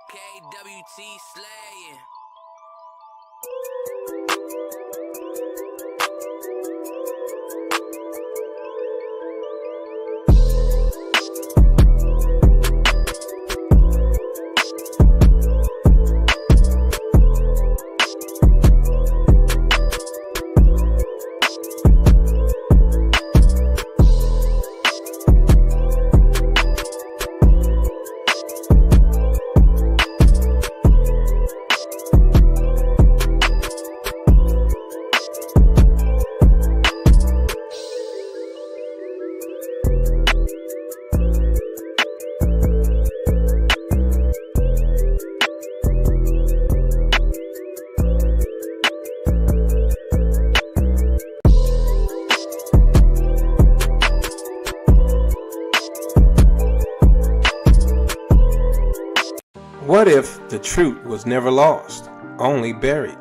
KWT slaying. What if the truth was never lost, only buried?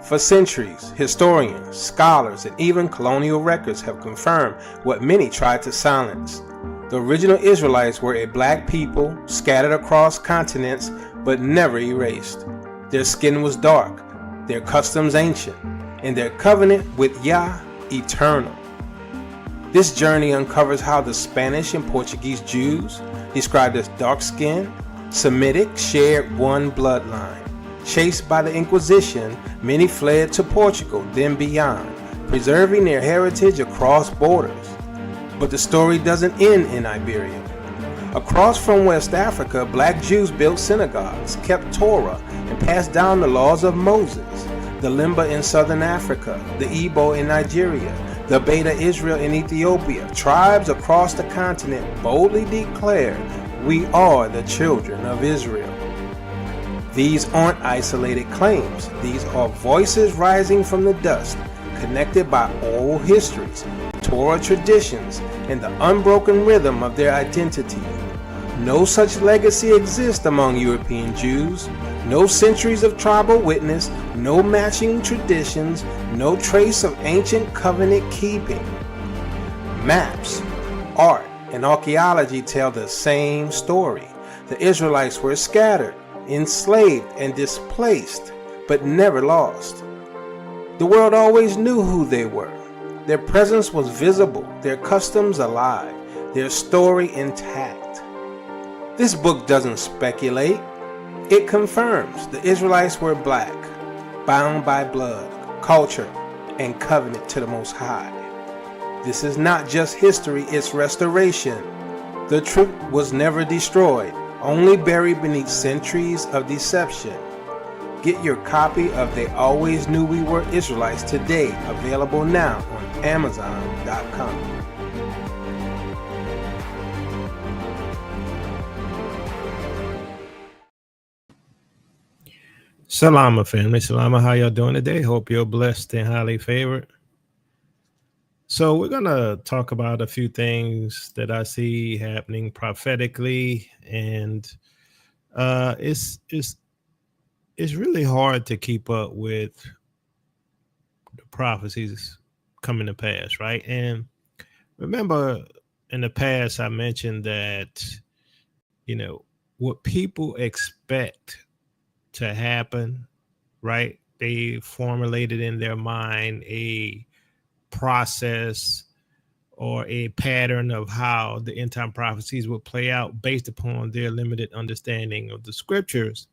For centuries, historians, scholars, and even colonial records have confirmed what many tried to silence. The original Israelites were a black people scattered across continents but never erased. Their skin was dark, their customs ancient, and their covenant with Yah eternal. This journey uncovers how the Spanish and Portuguese Jews, described as dark-skinned, Semitic, shared one bloodline. Chased by the Inquisition, many fled to Portugal, then beyond, preserving their heritage across borders. But the story doesn't end in Iberia. Across from West Africa, black Jews built synagogues, kept Torah, and passed down the laws of Moses. The Limba in southern Africa, the Igbo in Nigeria, the Beta Israel in Ethiopia, tribes across the continent boldly declared, "We are the children of Israel." These aren't isolated claims. These are voices rising from the dust, connected by oral histories, Torah traditions, and the unbroken rhythm of their identity. No such legacy exists among European Jews. No centuries of tribal witness, no matching traditions, no trace of ancient covenant keeping. Maps, art, and archaeology tell the same story. The Israelites were scattered, enslaved, and displaced, but never lost. The world always knew who they were. Their presence was visible, their customs alive, their story intact. This book doesn't speculate. It confirms the Israelites were black, bound by blood, culture, and covenant to the Most High. This is not just history, it's restoration. The truth was never destroyed, only buried beneath centuries of deception. Get your copy of They Always Knew We Were Israelites today, available now on Amazon.com. Salama family, Salama, how y'all doing today? Hope you're blessed and highly favored. So we're gonna talk about a few things that I see happening prophetically, and it's really hard to keep up with the prophecies coming to pass, right? And remember, in the past, I mentioned that what people expect to happen, right? They formulated in their mind a process or a pattern of how the end time prophecies would play out based upon their limited understanding of the scriptures.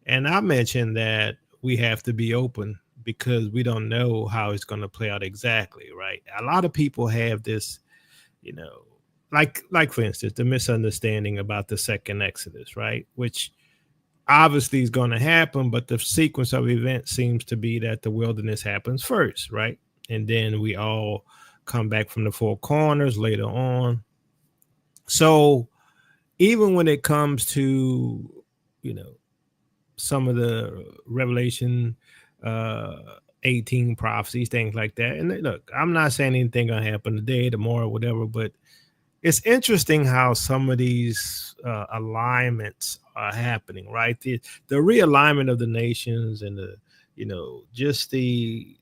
And I mentioned that we have to be open because we don't know how it's going to play out exactly, right? A lot of people have this, like for instance, the misunderstanding about the second Exodus, right? Which obviously is going to happen, but the sequence of events seems to be that the wilderness happens first, right? And then we all come back from the four corners later on. So even when it comes to, some of the Revelation 18 prophecies, things like that. And look, I'm not saying anything going to happen today, tomorrow, whatever, but it's interesting how some of these alignments are happening, right? The realignment of the nations and just the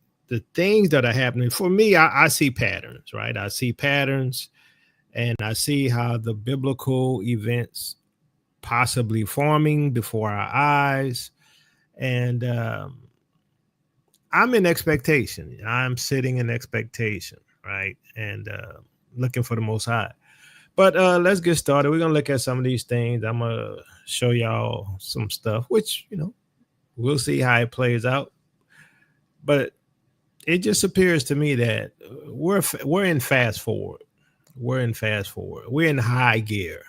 things that are happening. For me, I see patterns, right? I see patterns, and I see how the biblical events possibly forming before our eyes. And I'm in expectation. I'm sitting in expectation, right? And looking for the Most High. But let's get started. We're going to look at some of these things. I'm going to show y'all some stuff, which, we'll see how it plays out. But it just appears to me that we're in fast forward. We're in fast forward. We're in high gear,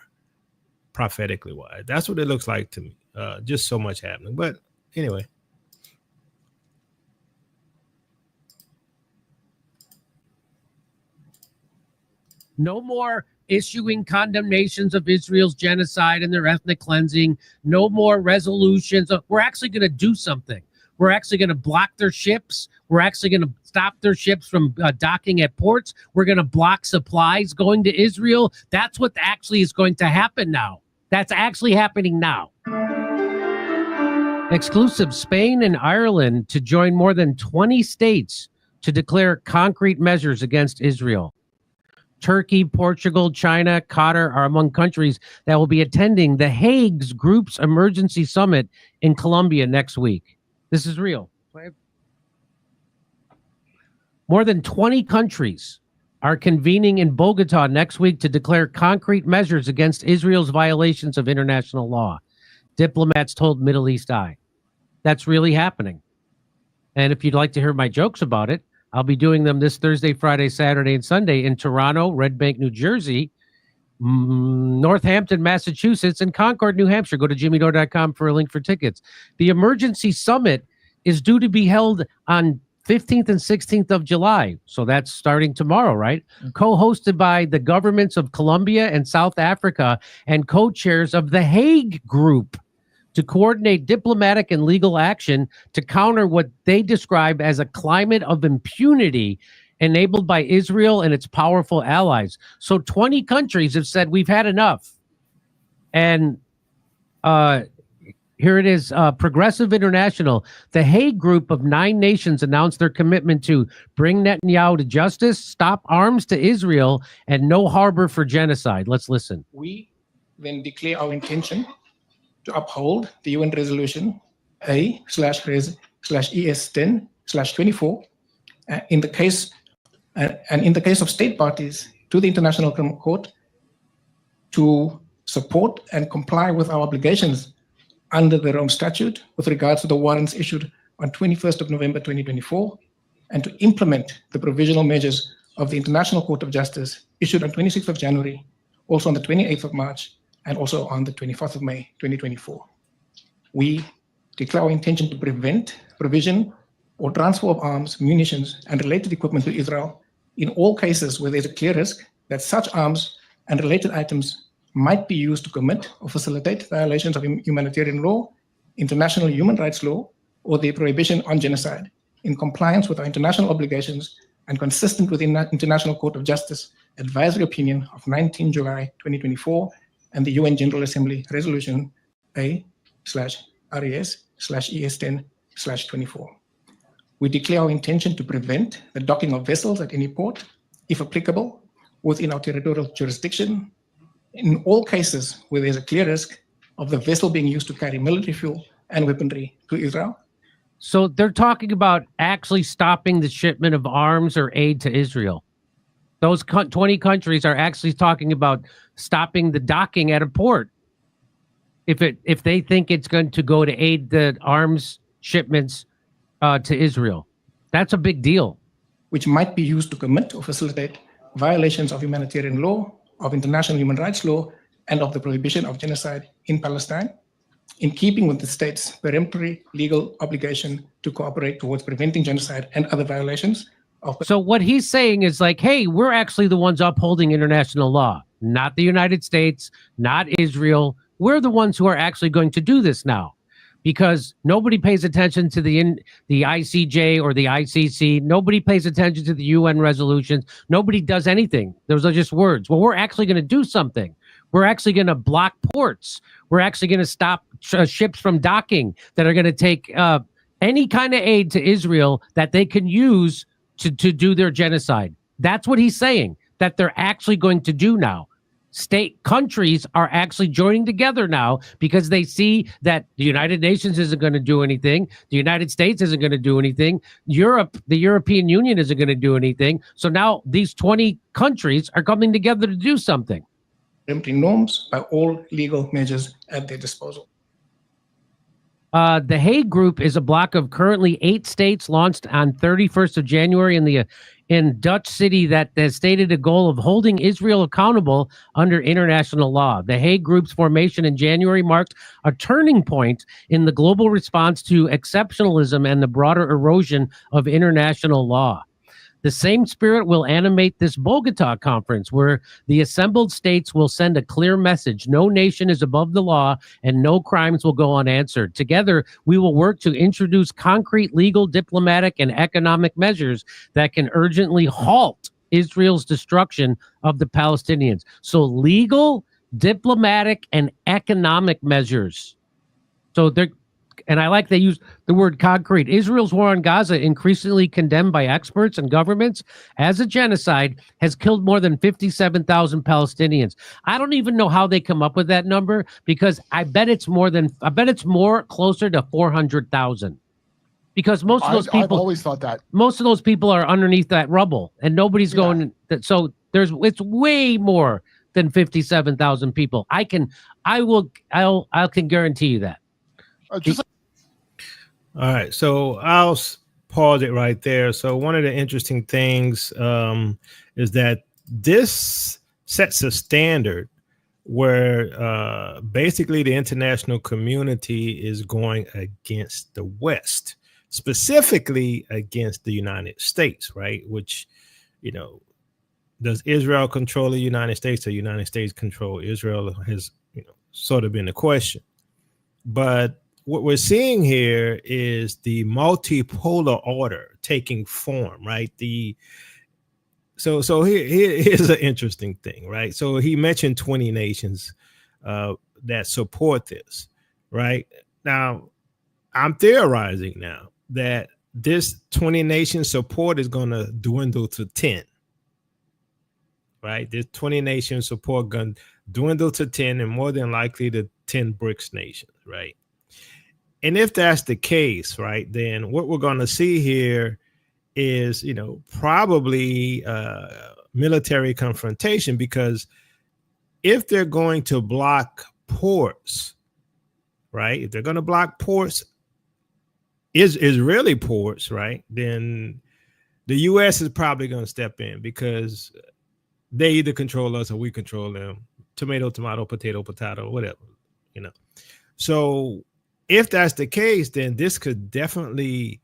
prophetically wise. That's what it looks like to me. Just so much happening. But anyway. No more issuing condemnations of Israel's genocide and their ethnic cleansing. No more resolutions. We're actually going to do something. We're actually going to block their ships. We're actually going to stop their ships from docking at ports. We're going to block supplies going to Israel. That's what actually is going to happen now. That's actually happening now. Exclusive: Spain and Ireland to join more than 20 states to declare concrete measures against Israel. Turkey, Portugal, China, Qatar are among countries that will be attending the Hague's Group's Emergency Summit in Colombia next week. This is real. More than 20 countries are convening in Bogota next week to declare concrete measures against Israel's violations of international law. Diplomats told Middle East Eye. That's really happening. And if you'd like to hear my jokes about it, I'll be doing them this Thursday, Friday, Saturday, and Sunday in Toronto, Red Bank, New Jersey, Northampton, Massachusetts, and Concord, New Hampshire. Go to jimmydore.com for a link for tickets. The emergency summit is due to be held on 15th and 16th of July. So that's starting tomorrow, right? Co-hosted by the governments of Colombia and South Africa and co-chairs of the Hague Group to coordinate diplomatic and legal action to counter what they describe as a climate of impunity enabled by Israel and its powerful allies. So 20 countries have said we've had enough. And here it is, Progressive International. The Hague Group of 9 nations announced their commitment to bring Netanyahu to justice, stop arms to Israel, and no harbor for genocide. Let's listen. We then declare our intention to uphold the UN resolution A/Res/ES10/24 in the case of state parties to the International Criminal Court to support and comply with our obligations under the Rome Statute with regards to the warrants issued on 21st of November 2024 and to implement the provisional measures of the International Court of Justice issued on 26th of January, also on the 28th of March, and also on the 24th of May, 2024. We declare our intention to prevent provision or transfer of arms, munitions, and related equipment to Israel in all cases where there's a clear risk that such arms and related items might be used to commit or facilitate violations of humanitarian law, international human rights law, or the prohibition on genocide, in compliance with our international obligations and consistent with the International Court of Justice advisory opinion of 19 July 2024 and the UN General Assembly Resolution A/Res/ES10/24. We declare our intention to prevent the docking of vessels at any port, if applicable, within our territorial jurisdiction, in all cases where there's a clear risk of the vessel being used to carry military fuel and weaponry to Israel. So they're talking about actually stopping the shipment of arms or aid to Israel. Those 20 countries are actually talking about stopping the docking at a port if they think it's going to go to aid the arms shipments to Israel. That's a big deal. Which might be used to commit or facilitate violations of humanitarian law, of international human rights law, and of the prohibition of genocide in Palestine, in keeping with the state's peremptory legal obligation to cooperate towards preventing genocide and other violations. So what he's saying is like, hey, we're actually the ones upholding international law, not the United States, not Israel. We're the ones who are actually going to do this now, because nobody pays attention to the ICJ or the ICC. Nobody pays attention to the UN resolutions. Nobody does anything. Those are just words. Well, we're actually going to do something. We're actually going to block ports. We're actually going to stop ships from docking that are going to take any kind of aid to Israel that they can use to do their genocide. That's what he's saying, that they're actually going to do now. countries are actually joining together now because they see that the United Nations isn't going to do anything. The United States isn't going to do anything. The European Union isn't going to do anything. So now these 20 countries are coming together to do something. Empty norms by all legal measures at their disposal. The Hague Group is a block of currently 8 states launched on 31st of January in Dutch city that has stated a goal of holding Israel accountable under international law. The Hague Group's formation in January marked a turning point in the global response to exceptionalism and the broader erosion of international law. The same spirit will animate this Bogota conference, where the assembled states will send a clear message. No nation is above the law, and no crimes will go unanswered. Together, we will work to introduce concrete legal, diplomatic, and economic measures that can urgently halt Israel's destruction of the Palestinians. So legal, diplomatic, and economic measures. So they're And I like they use the word concrete. Israel's war on Gaza, increasingly condemned by experts and governments as a genocide, has killed more than 57,000 Palestinians. I don't even know how they come up with that number, because I bet it's more closer to 400,000. Because most of those people, I've always thought that most of those people are underneath that rubble, and nobody's going. So it's way more than 57,000 people. I can guarantee you that. All right, so I'll pause it right there. So one of the interesting things is that this sets a standard where basically the international community is going against the West, specifically against the United States, right? Which, does Israel control the United States, or the United States control Israel, has sort of been the question. But what we're seeing here is the multipolar order taking form, right? So here's an interesting thing, right? So he mentioned 20 nations that support this, right? Now, I'm theorizing now that this 20 nation support is going to dwindle to 10, right? This 20 nation support going to dwindle to 10, and more than likely the 10 BRICS nations, right? And if that's the case, right, then what we're going to see here is, probably military confrontation, because if they're going to block ports, right, if they're going to block ports, Israeli ports, right, then the U.S. is probably going to step in, because they either control us or we control them. Tomato, tomato, potato, potato, whatever, So if that's the case, then this could definitely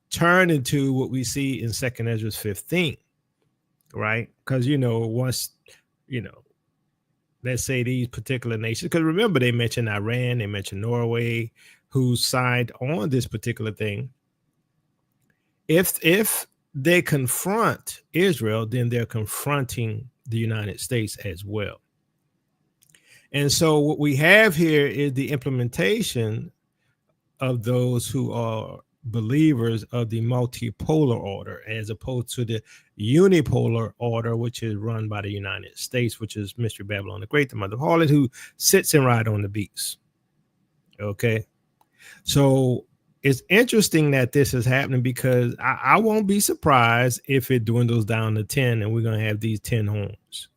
turn into what we see in 2nd Ezra 15, right? Because, once, let's say these particular nations, because remember, they mentioned Iran, they mentioned Norway, who signed on this particular thing. If they confront Israel, then they're confronting the United States as well. And so what we have here is the implementation of those who are believers of the multipolar order, as opposed to the unipolar order, which is run by the United States, which is Mystery Babylon the Great, the mother of harlot, who sits and rides on the beast. Okay. So it's interesting that this is happening, because I won't be surprised if it dwindles down to 10 and we're going to have these 10 horns,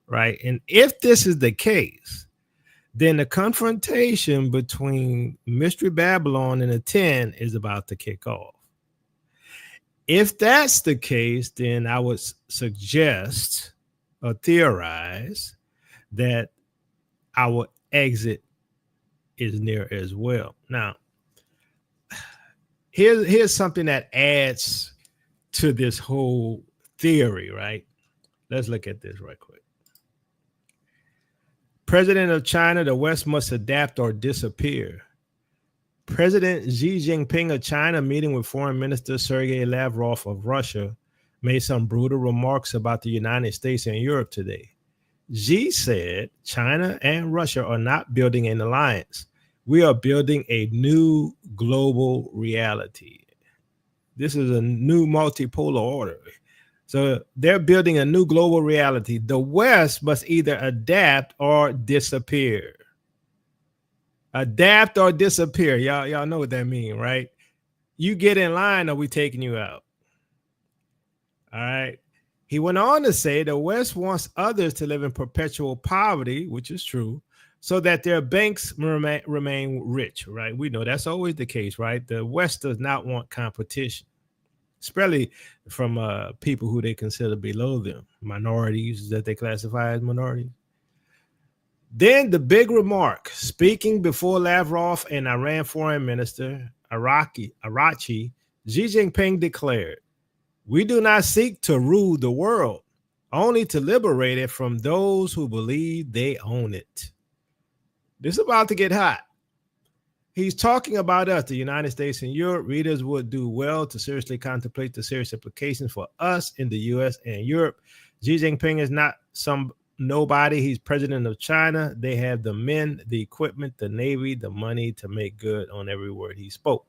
right? And if this is the case, then the confrontation between Mystery Babylon and the 10 is about to kick off. If that's the case, then I would suggest or theorize that our exit is near as well. Now, here's something that adds to this whole theory, right? Let's look at this right quick. President of China, the West must adapt or disappear. President Xi Jinping of China, meeting with Foreign Minister Sergei Lavrov of Russia, made some brutal remarks about the United States and Europe today. Xi said China and Russia are not building an alliance. We are building a new global reality. This is a new multipolar order. So they're building a new global reality. The West must either adapt or disappear. Adapt or disappear. Y'all know what that means, right? You get in line or we taking you out. All right. He went on to say the West wants others to live in perpetual poverty, which is true, so that their banks remain rich, right? We know that's always the case, right? The West does not want competition, especially from people who they consider below them, minorities that they classify as minorities. Then the big remark, speaking before Lavrov and Iran Foreign Minister Arachi, Xi Jinping declared, "We do not seek to rule the world, only to liberate it from those who believe they own it." This is about to get hot. He's talking about us, the United States and Europe. Readers would do well to seriously contemplate the serious implications for us in the US and Europe. Xi Jinping is not some nobody. He's president of China. They have the men, the equipment, the Navy, the money to make good on every word he spoke.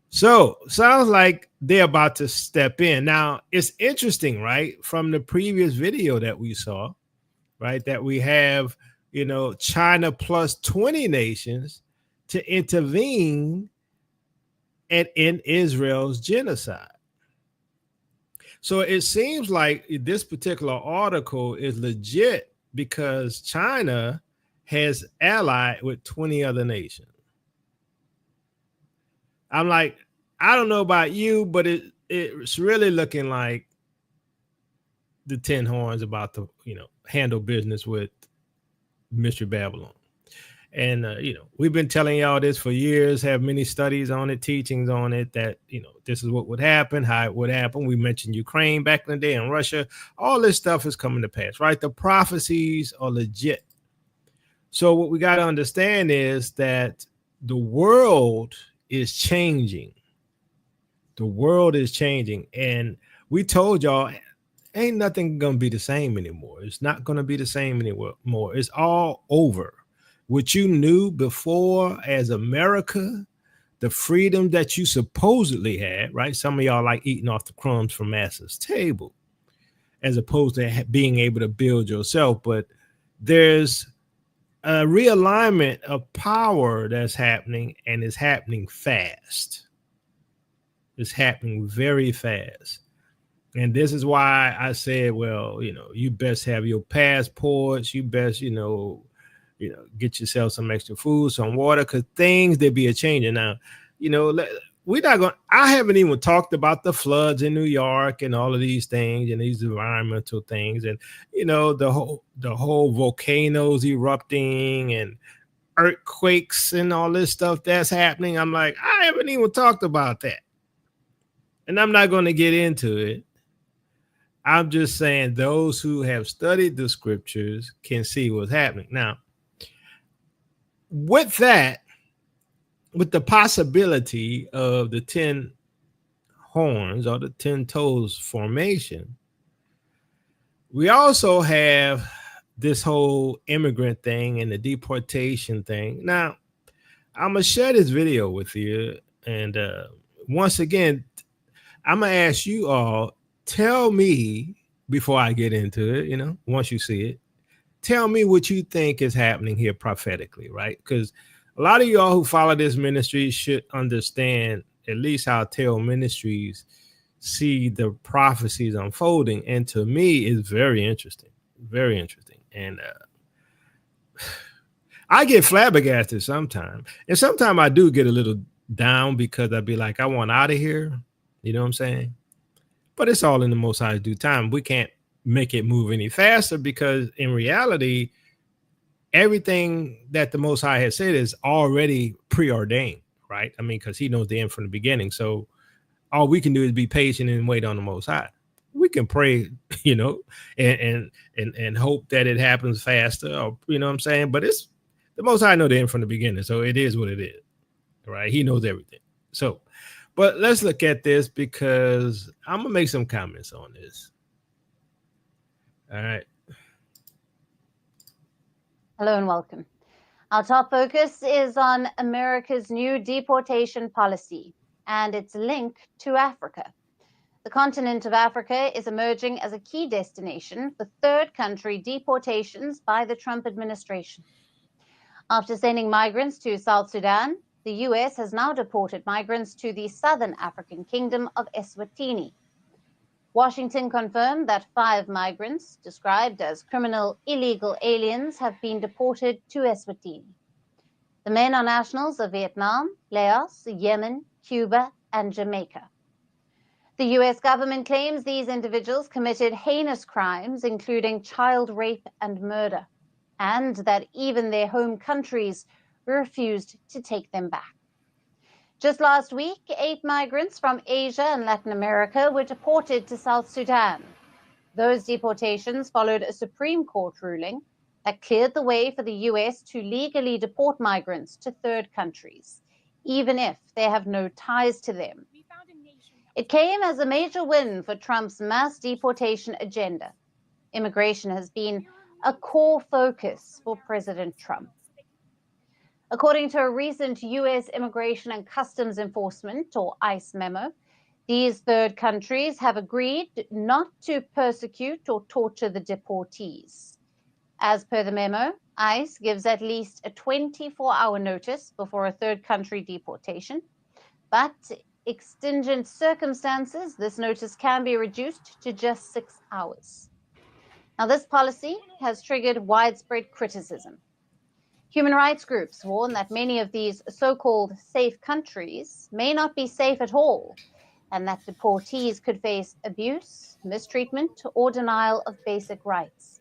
So sounds like they're about to step in. Now, it's interesting, right? From the previous video that we saw, right? That we have, China plus 20 nations to intervene in Israel's genocide. So it seems like this particular article is legit because China has allied with 20 other nations. I'm like, I don't know about you, but it's really looking like the 10 horns about to, handle business with Mystery Babylon. And, we've been telling y'all this for years, have many studies on it, teachings on it, that, this is what would happen, how it would happen. We mentioned Ukraine back in the day and Russia. All this stuff is coming to pass, right? The prophecies are legit. So what we got to understand is that the world is changing. The world is changing. And we told y'all, ain't nothing going to be the same anymore. It's not going to be the same anymore. It's all over. What you knew before as America, the freedom that you supposedly had, right? Some of y'all like eating off the crumbs from Master's table, as opposed to being able to build yourself. But there's a realignment of power that's happening, and it's happening fast. It's happening very fast. And this is why I said, well, you best have your passports. You best, get yourself some extra food, some water, because things, they be a changing. Now, we're not going, I haven't even talked about the floods in New York and all of these things and these environmental things. And, the whole volcanoes erupting and earthquakes and all this stuff that's happening. I'm like, I haven't even talked about that. And I'm not going to get into it. I'm just saying those who have studied the scriptures can see what's happening. Now, with that, with the possibility of the 10 horns or the 10 toes formation, we also have this whole immigrant thing and the deportation thing. Now, I'm going to share this video with you. And once again, I'm going to ask you all, tell me before I get into it, once you see it, tell me what you think is happening here prophetically, right? Because a lot of y'all who follow this ministry should understand at least how Tell Ministries see the prophecies unfolding. And to me, it's very interesting, very interesting. And I get flabbergasted sometimes. And sometimes I do get a little down because I'd be like, I want out of here. You know what I'm saying? But it's all in the Most High's due time. We can't make it move any faster because in reality, everything that the Most High has said is already preordained, right? I mean, because he knows the end from the beginning. So all we can do is be patient and wait on the Most High. We can pray, and hope that it happens faster, or you know what I'm saying? But it's the Most High know the end from the beginning. So it is what it is, right? He knows everything. So, but let's look at this because I'm going to make some comments on this. All right. Hello and welcome. Our top focus is on America's new deportation policy and its link to Africa. The continent of Africa is emerging as a key destination for third country deportations by the Trump administration. After sending migrants to South Sudan, the US has now deported migrants to the southern African kingdom of Eswatini. Washington confirmed that 5 migrants, described as criminal illegal aliens, have been deported to Eswatini. The men are nationals of Vietnam, Laos, Yemen, Cuba, and Jamaica. The US government claims these individuals committed heinous crimes, including child rape and murder, and that even their home countries refused to take them back. Just last week, 8 migrants from Asia and Latin America were deported to South Sudan. Those deportations followed a Supreme Court ruling that cleared the way for the US to legally deport migrants to third countries, even if they have no ties to them. It came as a major win for Trump's mass deportation agenda. Immigration has been a core focus for President Trump. According to a recent US Immigration and Customs Enforcement, or ICE memo, these third countries have agreed not to persecute or torture the deportees. As per the memo, ICE gives at least a 24-hour notice before a third country deportation, but exigent circumstances, this notice can be reduced to just 6 hours. Now, this policy has triggered widespread criticism. Human rights groups warn that many of these so-called safe countries may not be safe at all, and that deportees could face abuse, mistreatment, or denial of basic rights.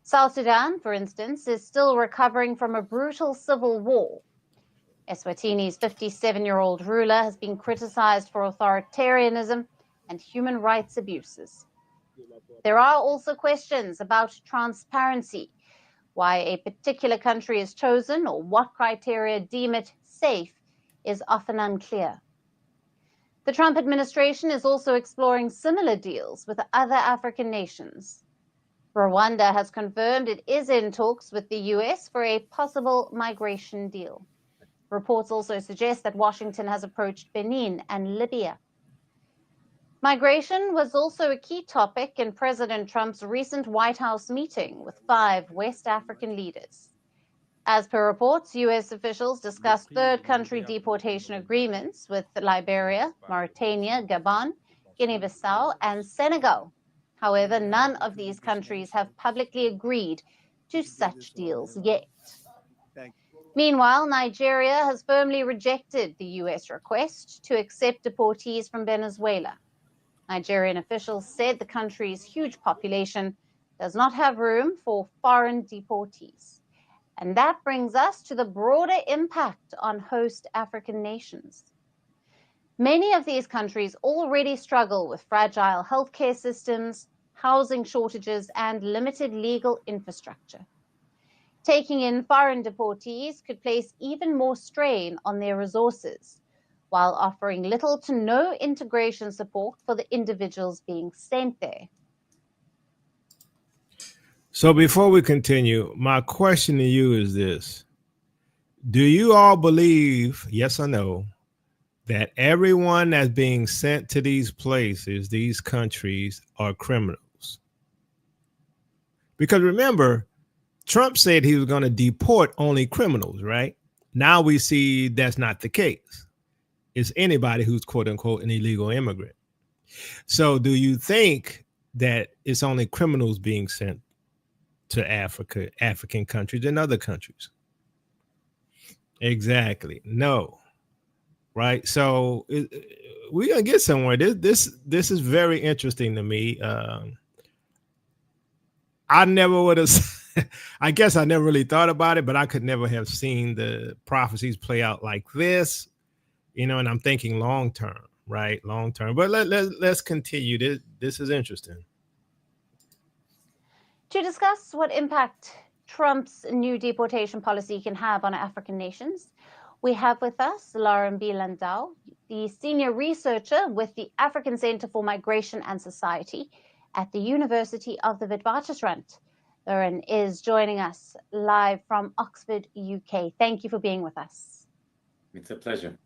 South Sudan, for instance, is still recovering from a brutal civil war. Eswatini's 57-year-old ruler has been criticized for authoritarianism and human rights abuses. There are also questions about transparency, why a particular country is chosen or what criteria deem it safe is often unclear. The Trump administration is also exploring similar deals with other African nations. Rwanda has confirmed it is in talks with the US for a possible migration deal. Reports also suggest that Washington has approached Benin and Libya. Migration was also a key topic in President Trump's recent White House meeting with 5 West African leaders. As per reports, US officials discussed third country deportation agreements with Liberia, Mauritania, Gabon, Guinea-Bissau, and Senegal. However, none of these countries have publicly agreed to such deals yet. Meanwhile, Nigeria has firmly rejected the US request to accept deportees from Venezuela. Nigerian officials said the country's huge population does not have room for foreign deportees. And that brings us to the broader impact on host African nations. Many of these countries already struggle with fragile healthcare systems, housing shortages, and limited legal infrastructure. Taking in foreign deportees could place even more strain on their resources, while offering little to no integration support for the individuals being sent there. So before we continue, my question to you is this. Do you all believe, yes or no, that everyone that's being sent to these places, these countries, are criminals? Because remember, Trump said he was going to deport only criminals, right? Now we see that's not the case. It's anybody who's quote unquote an illegal immigrant. So do you think that it's only criminals being sent to Africa, African countries and other countries? Exactly. No. Right. So we're going to get somewhere. This is very interesting to me. I never would have, I guess I never really thought about it, but I could never have seen the prophecies play out like this. You know, and I'm thinking long term, right? Long term. But let's continue. This is interesting. To discuss what impact Trump's new deportation policy can have on African nations, we have with us Lauren B. Landau, the senior researcher with the African Center for Migration and Society at the University of the Witwatersrand. Lauren is joining us live from Oxford, UK. Thank you for being with us. It's a pleasure.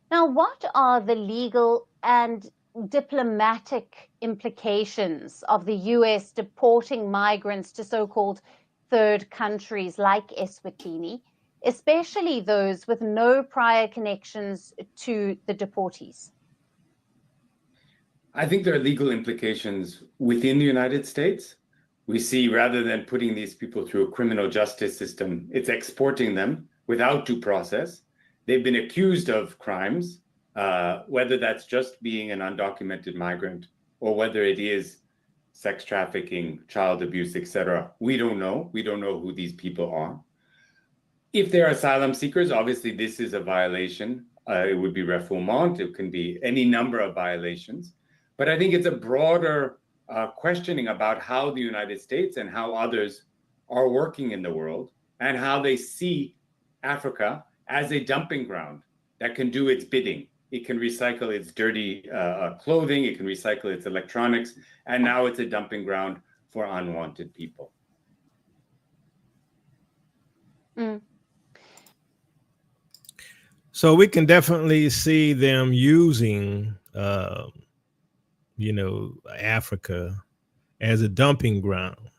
Now, what are the legal and diplomatic implications of the US deporting migrants to so-called third countries like Eswatini, especially those with no prior connections to the deportees? I think there are legal implications within the United States. We see, rather than putting these people through a criminal justice system, it's exporting them without due process. They've been accused of crimes, whether that's just being an undocumented migrant or whether it is sex trafficking, child abuse, etc. We don't know. We don't know who these people are. If they're asylum seekers, obviously this is a violation. It would be refoulement. It can be any number of violations. But I think it's a broader questioning about how the United States and how others are working in the world and how they see Africa as a dumping ground that can do its bidding. It can recycle its dirty clothing, it can recycle its electronics, and now it's a dumping ground for unwanted people. Mm. So we can definitely see them using, Africa as a dumping ground.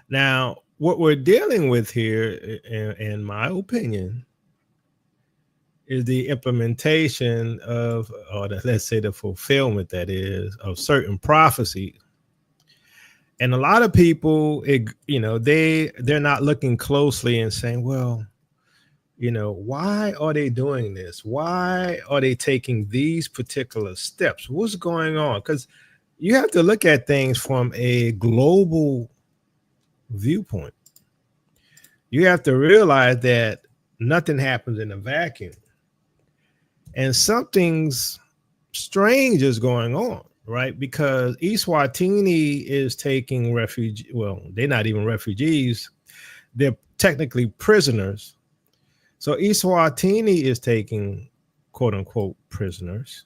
Now, what we're dealing with here, in my opinion, is the implementation of, or let's say the fulfillment, that is, of certain prophecies. And a lot of people, they're not looking closely and saying, well, why are they doing this? Why are they taking these particular steps? What's going on? Because you have to look at things from a global viewpoint. You have to realize that nothing happens in a vacuum. And something's strange is going on, right? Because Eswatini is taking refugees. Well, they're not even refugees. They're technically prisoners. So Eswatini is taking, quote unquote, prisoners.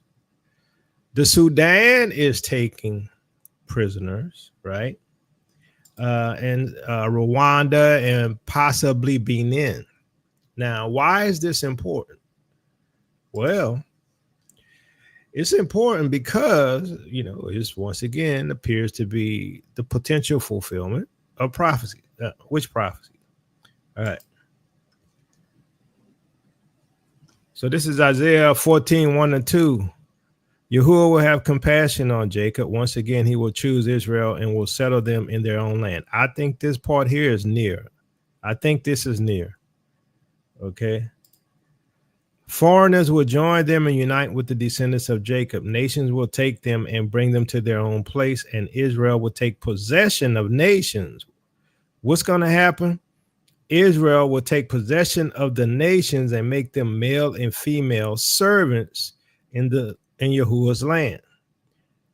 The Sudan is taking prisoners, right? And Rwanda and possibly Benin. Now, why is this important? Well, it's important because, it once again appears to be the potential fulfillment of prophecy. Which prophecy? All right. So this is Isaiah 14, 1 and 2. Yahuwah will have compassion on Jacob. Once again, he will choose Israel and will settle them in their own land. I think this part here is near. I think this is near. Okay. Foreigners will join them and unite with the descendants of Jacob. Nations will take them and bring them to their own place, and Israel will take possession of nations. What's going to happen? Israel will take possession of the nations and make them male and female servants in Yahuwah's land.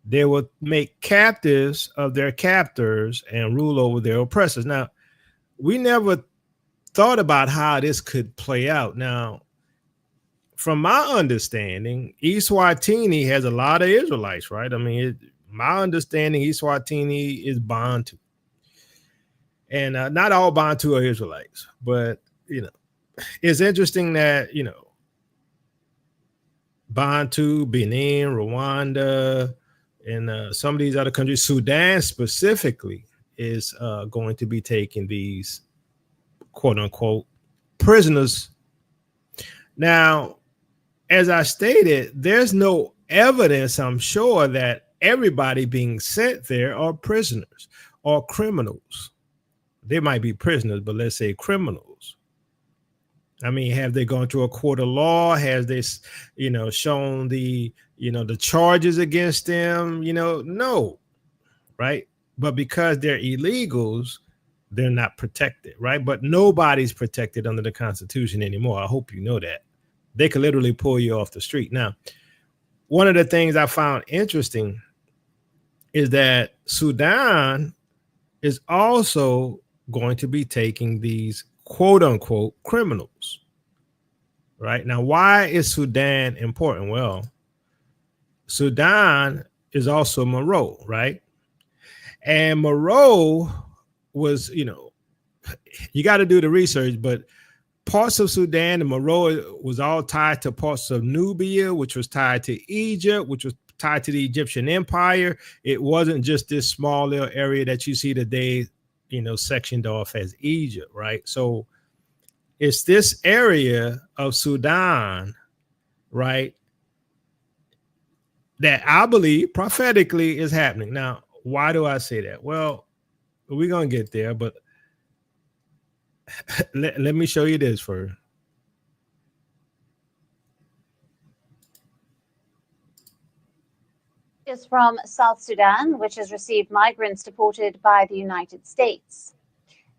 They will make captives of their captors and rule over their oppressors. Now, we never thought about how this could play out. Now, from my understanding, Eswatini has a lot of Israelites, right? I mean, my understanding, Eswatini is Bantu. And not all Bantu are Israelites, but, it's interesting that, Bantu, Benin, Rwanda, and some of these other countries, Sudan specifically, is going to be taking these quote unquote prisoners. Now, as I stated, there's no evidence, I'm sure, that everybody being sent there are prisoners or criminals. They might be prisoners, but let's say criminals. I mean, have they gone through a court of law? Has this, shown the charges against them? No, right? But because they're illegals, they're not protected, right? But nobody's protected under the Constitution anymore. I hope you know that. They could literally pull you off the street. Now, one of the things I found interesting is that Sudan is also going to be taking these quote unquote criminals. Right now, why is Sudan important? Well, Sudan is also Moreau, right? And Moreau was, you got to do the research, but parts of Sudan and Meroe was all tied to parts of Nubia, which was tied to Egypt, which was tied to the Egyptian Empire. It wasn't just this small little area that you see today, sectioned off as Egypt, right? So it's this area of Sudan, right, that I believe prophetically is happening. Now, why do I say that? Well, we're going to get there, but let me show you this first. Is from South Sudan, which has received migrants deported by the United States.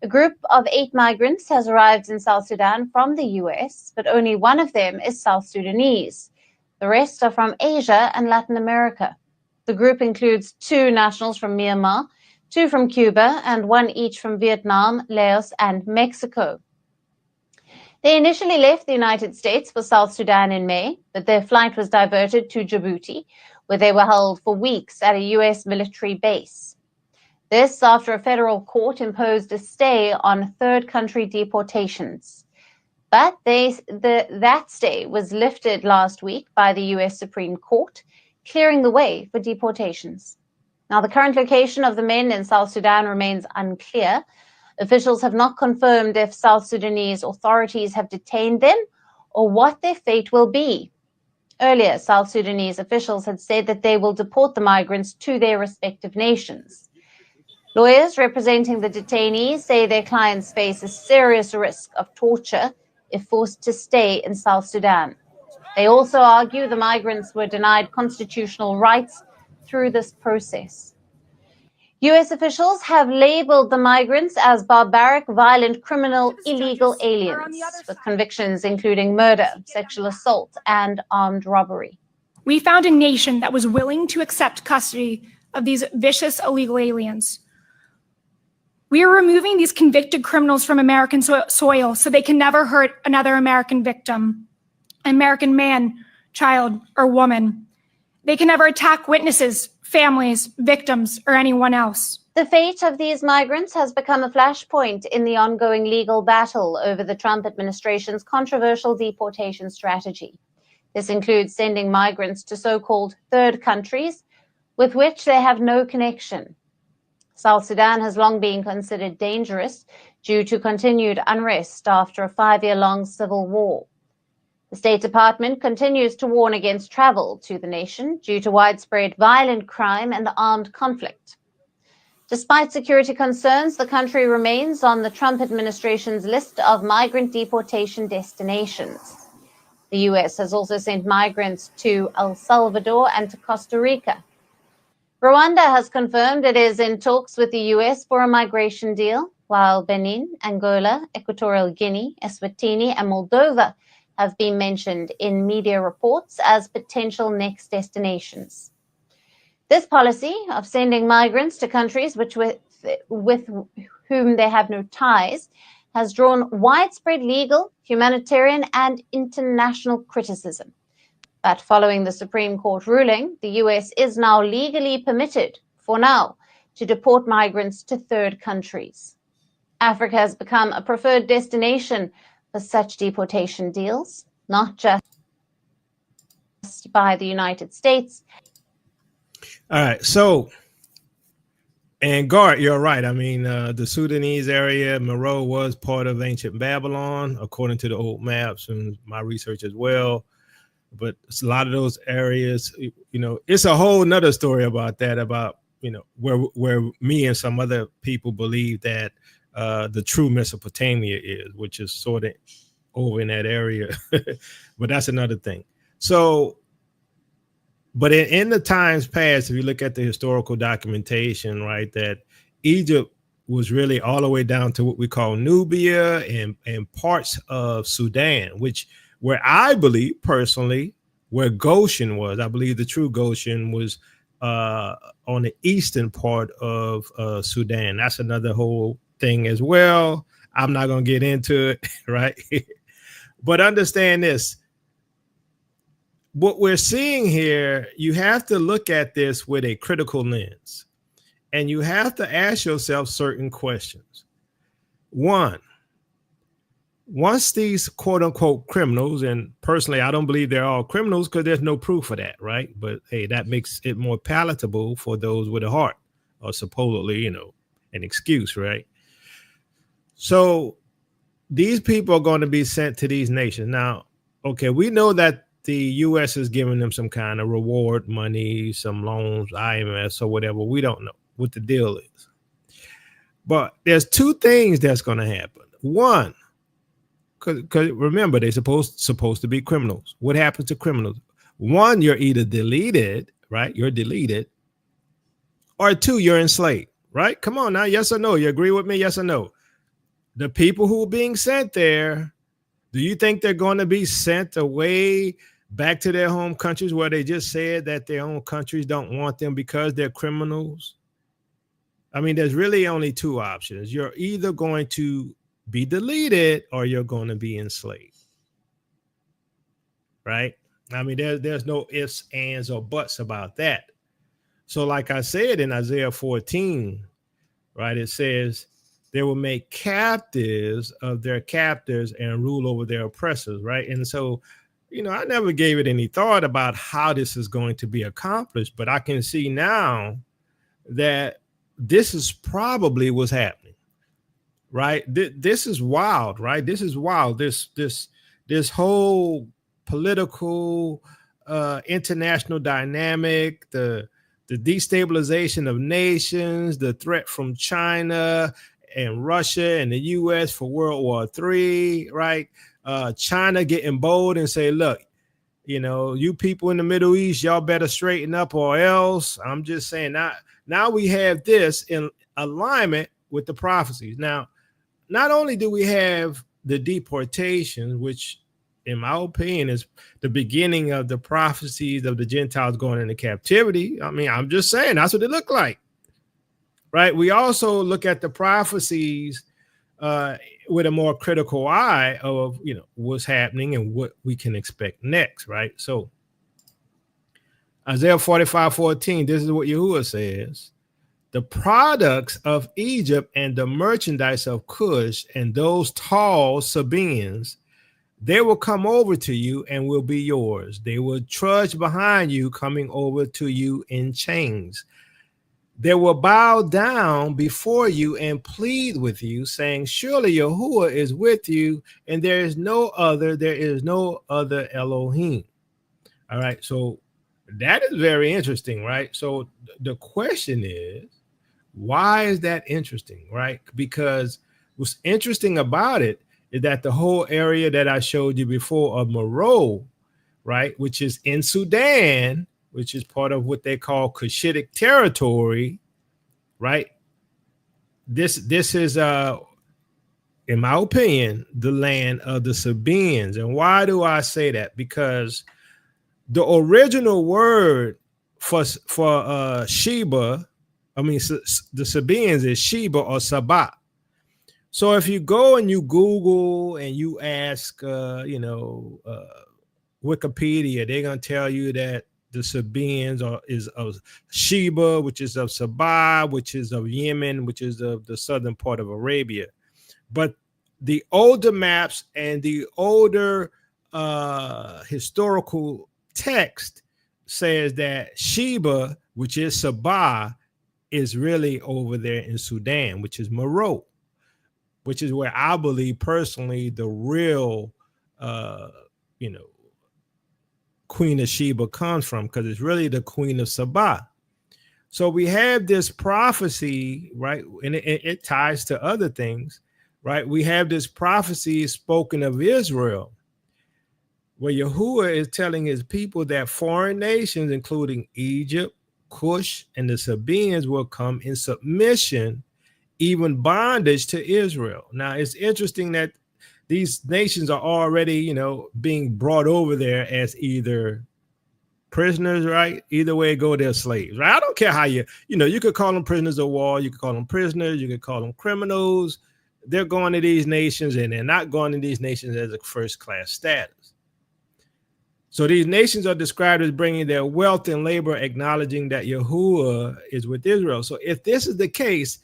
A group of 8 migrants has arrived in South Sudan from the US, but only one of them is South Sudanese. The rest are from Asia and Latin America. The group includes 2 nationals from Myanmar, 2 from Cuba, and 1 each from Vietnam, Laos, and Mexico. They initially left the United States for South Sudan in May, but their flight was diverted to Djibouti, where they were held for weeks at a US military base. This after a federal court imposed a stay on third country deportations. But that stay was lifted last week by the US Supreme Court, clearing the way for deportations. Now, the current location of the men in South Sudan remains unclear. Officials have not confirmed if South Sudanese authorities have detained them or what their fate will be. Earlier, South Sudanese officials had said that they will deport the migrants to their respective nations. Lawyers representing the detainees say their clients face a serious risk of torture if forced to stay in South Sudan. They also argue the migrants were denied constitutional rights through this process. US officials have labeled the migrants as barbaric, violent, criminal, illegal aliens, with convictions including murder, sexual assault, and armed robbery. We found a nation that was willing to accept custody of these vicious illegal aliens. We are removing these convicted criminals from American soil so they can never hurt another American victim, American man, child, or woman. They can never attack witnesses, families, victims, or anyone else. The fate of these migrants has become a flashpoint in the ongoing legal battle over the Trump administration's controversial deportation strategy. This includes sending migrants to so-called third countries with which they have no connection. South Sudan has long been considered dangerous due to continued unrest after a 5-year-long civil war. The State Department continues to warn against travel to the nation due to widespread violent crime and armed conflict. Despite security concerns, the country remains on the Trump administration's list of migrant deportation destinations. The US has also sent migrants to El Salvador and to Costa Rica. Rwanda has confirmed it is in talks with the US for a migration deal, while Benin, Angola, Equatorial Guinea, Eswatini, and Moldova have been mentioned in media reports as potential next destinations. This policy of sending migrants to countries with whom they have no ties has drawn widespread legal, humanitarian, and international criticism. But following the Supreme Court ruling, the US is now legally permitted, for now, to deport migrants to third countries. Africa has become a preferred destination for such deportation deals, not just by the United States. All right. So, and Gart, you're right. I mean, the Sudanese area, Meroe was part of ancient Babylon, according to the old maps and my research as well. But it's a lot of those areas, it's a whole nother story about that, about, where me and some other people believe that the true Mesopotamia is, which is sort of over in that area. But that's another thing. So, but in the times past, if you look at the historical documentation, right, that Egypt was really all the way down to what we call Nubia and parts of Sudan, where I believe personally, where Goshen was, I believe the true Goshen was on the eastern part of Sudan. That's another whole thing as well. I'm not going to get into it, right? But understand this. What we're seeing here, you have to look at this with a critical lens, and you have to ask yourself certain questions. One, once these quote unquote criminals, and personally, I don't believe they're all criminals because there's no proof of that, right? But hey, that makes it more palatable for those with a heart, or supposedly, an excuse, right? So these people are going to be sent to these nations. Now, okay, we know that the U.S. is giving them some kind of reward money, some loans, IMS or whatever. We don't know what the deal is. But there's two things that's going to happen. One, because remember, they're supposed to be criminals. What happens to criminals? One, you're either deleted, right? You're deleted. Or two, you're enslaved, right? Come on now, yes or no? You agree with me, yes or no? The people who are being sent there, do you think they're going to be sent away back to their home countries where they just said that their own countries don't want them because they're criminals? I mean, there's really only two options. You're either going to be deleted or you're going to be enslaved, right? I mean, there's no ifs, ands, or buts about that. So like I said in Isaiah 14, right, it says they will make captives of their captors and rule over their oppressors, right? And so, I never gave it any thought about how this is going to be accomplished, but I can see now that this is probably what's happening. Right. This is wild, right? This is wild. This whole political international dynamic, the destabilization of nations, the threat from China and Russia and the US for World War III, right? China getting bold and say, look, you people in the Middle East, y'all better straighten up or else. I'm just saying now we have this in alignment with the prophecies. Now, not only do we have the deportations, which in my opinion is the beginning of the prophecies of the Gentiles going into captivity. I mean, I'm just saying that's what it looked like, right? We also look at the prophecies with a more critical eye of, what's happening and what we can expect next, right? So Isaiah 45:14, this is what Yahuwah says. The products of Egypt and the merchandise of Cush and those tall Sabeans, they will come over to you and will be yours. They will trudge behind you, coming over to you in chains. They will bow down before you and plead with you, saying, surely Yahuwah is with you, and there is no other Elohim. All right, so that is very interesting, right? So the question is, why is that interesting, right? Because what's interesting about it is that the whole area that I showed you before of Meroe, right, which is in Sudan, which is part of what they call Cushitic territory, right? This is, in my opinion, the land of the Sabeans. And why do I say that? Because the original word for Sheba, the Sabeans is Sheba or Sabah. So if you go and you Google and you ask, Wikipedia, they're going to tell you that the Sabeans is of Sheba, which is of Sabah, which is of Yemen, which is of the southern part of Arabia. But the older maps and the older historical text says that Sheba, which is Sabah, is really over there in Sudan, which is Meroe, which is where I believe personally the real, Queen of Sheba comes from, because it's really the Queen of Sabah. So we have this prophecy, right? And it ties to other things, right? We have this prophecy spoken of Israel, where Yahuwah is telling his people that foreign nations, including Egypt, Cush, and the Sabeans, will come in submission, even bondage, to Israel. Now, it's interesting that these nations are already, being brought over there as either prisoners, right? Either way it go, they're slaves, right? I don't care how you could call them prisoners of war, you could call them prisoners, you could call them criminals. They're going to these nations, and they're not going to these nations as a first-class status. So these nations are described as bringing their wealth and labor, acknowledging that Yahuwah is with Israel. So if this is the case,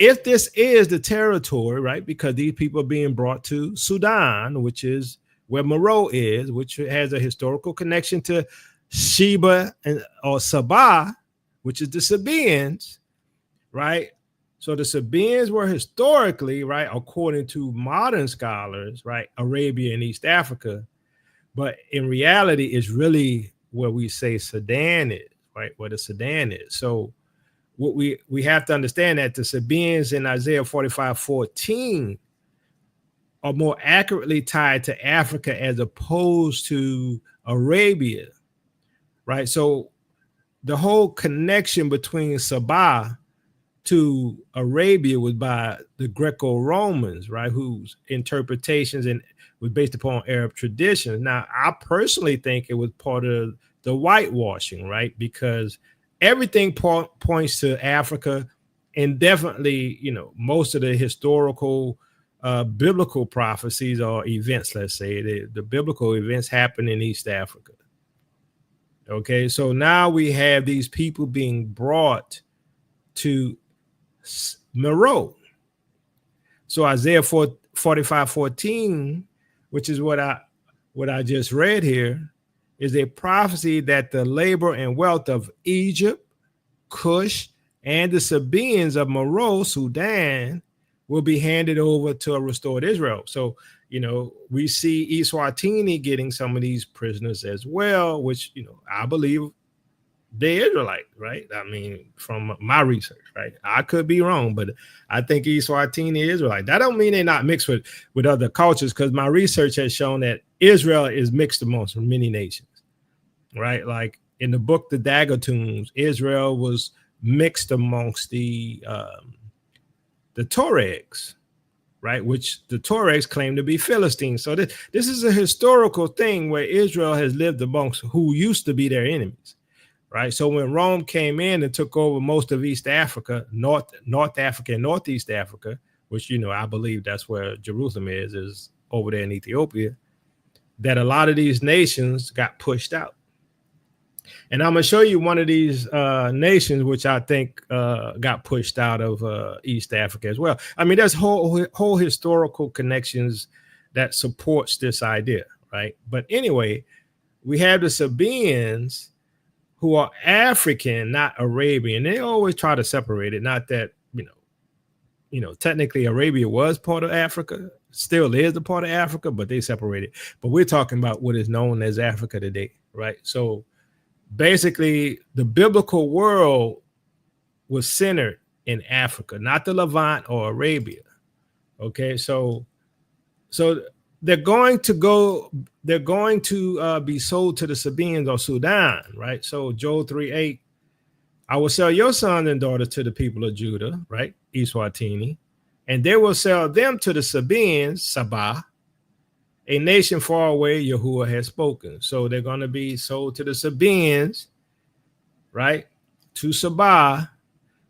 if this is the territory, right, because these people are being brought to Sudan, which is where Meroe is, which has a historical connection to Sheba or Sabah, which is the Sabeans, right? So the Sabeans were historically, right, according to modern scholars, right, Arabia and East Africa. But in reality, it's really where we say Sudan is, right, where the Sudan is. So what we have to understand that the Sabeans in Isaiah 45:14 are more accurately tied to Africa as opposed to Arabia, right? So the whole connection between Sabah to Arabia was by the Greco-Romans, right, whose interpretations and was based upon Arab traditions. Now, I personally think it was part of the whitewashing, right, because everything points to Africa, and definitely, most of the historical biblical prophecies or events, let's say, the biblical events happen in East Africa. Okay, so now we have these people being brought to Meroe. So Isaiah 45:14, which is what I just read here, is a prophecy that the labor and wealth of Egypt, Cush, and the Sabeans of Meroe, Sudan, will be handed over to a restored Israel. So, we see Eswatini getting some of these prisoners as well, which, I believe they're Israelite, right? I mean, from my research, right? I could be wrong, but I think Eswatini is Israelite. That don't mean they're not mixed with other cultures, because my research has shown that Israel is mixed amongst many nations, right? Like in the book, The Daggatoons, Israel was mixed amongst the Tuaregs, right? Which the Tuaregs claim to be Philistines. So this is a historical thing where Israel has lived amongst who used to be their enemies, right? So when Rome came in and took over most of East Africa, North Africa and Northeast Africa, which, I believe that's where Jerusalem is over there in Ethiopia, that a lot of these nations got pushed out. And I'm going to show you one of these nations, which I think got pushed out of East Africa as well. I mean, there's whole historical connections that supports this idea, right? But anyway, we have the Sabeans, who are African, not Arabian. They always try to separate it. Not that, technically Arabia was part of Africa, still is a part of Africa, but they separated. But we're talking about what is known as Africa today, right? So basically, the biblical world was centered in Africa, not the Levant or Arabia. Okay, so they're going to be sold to the Sabeans or Sudan, right? So Joel 3:8, I will sell your sons and daughters to the people of Judah, right? Eswatini, and they will sell them to the Sabeans, Sabah, a nation far away, Yahuwah has spoken. So they're going to be sold to the Sabeans, right? To Sabah.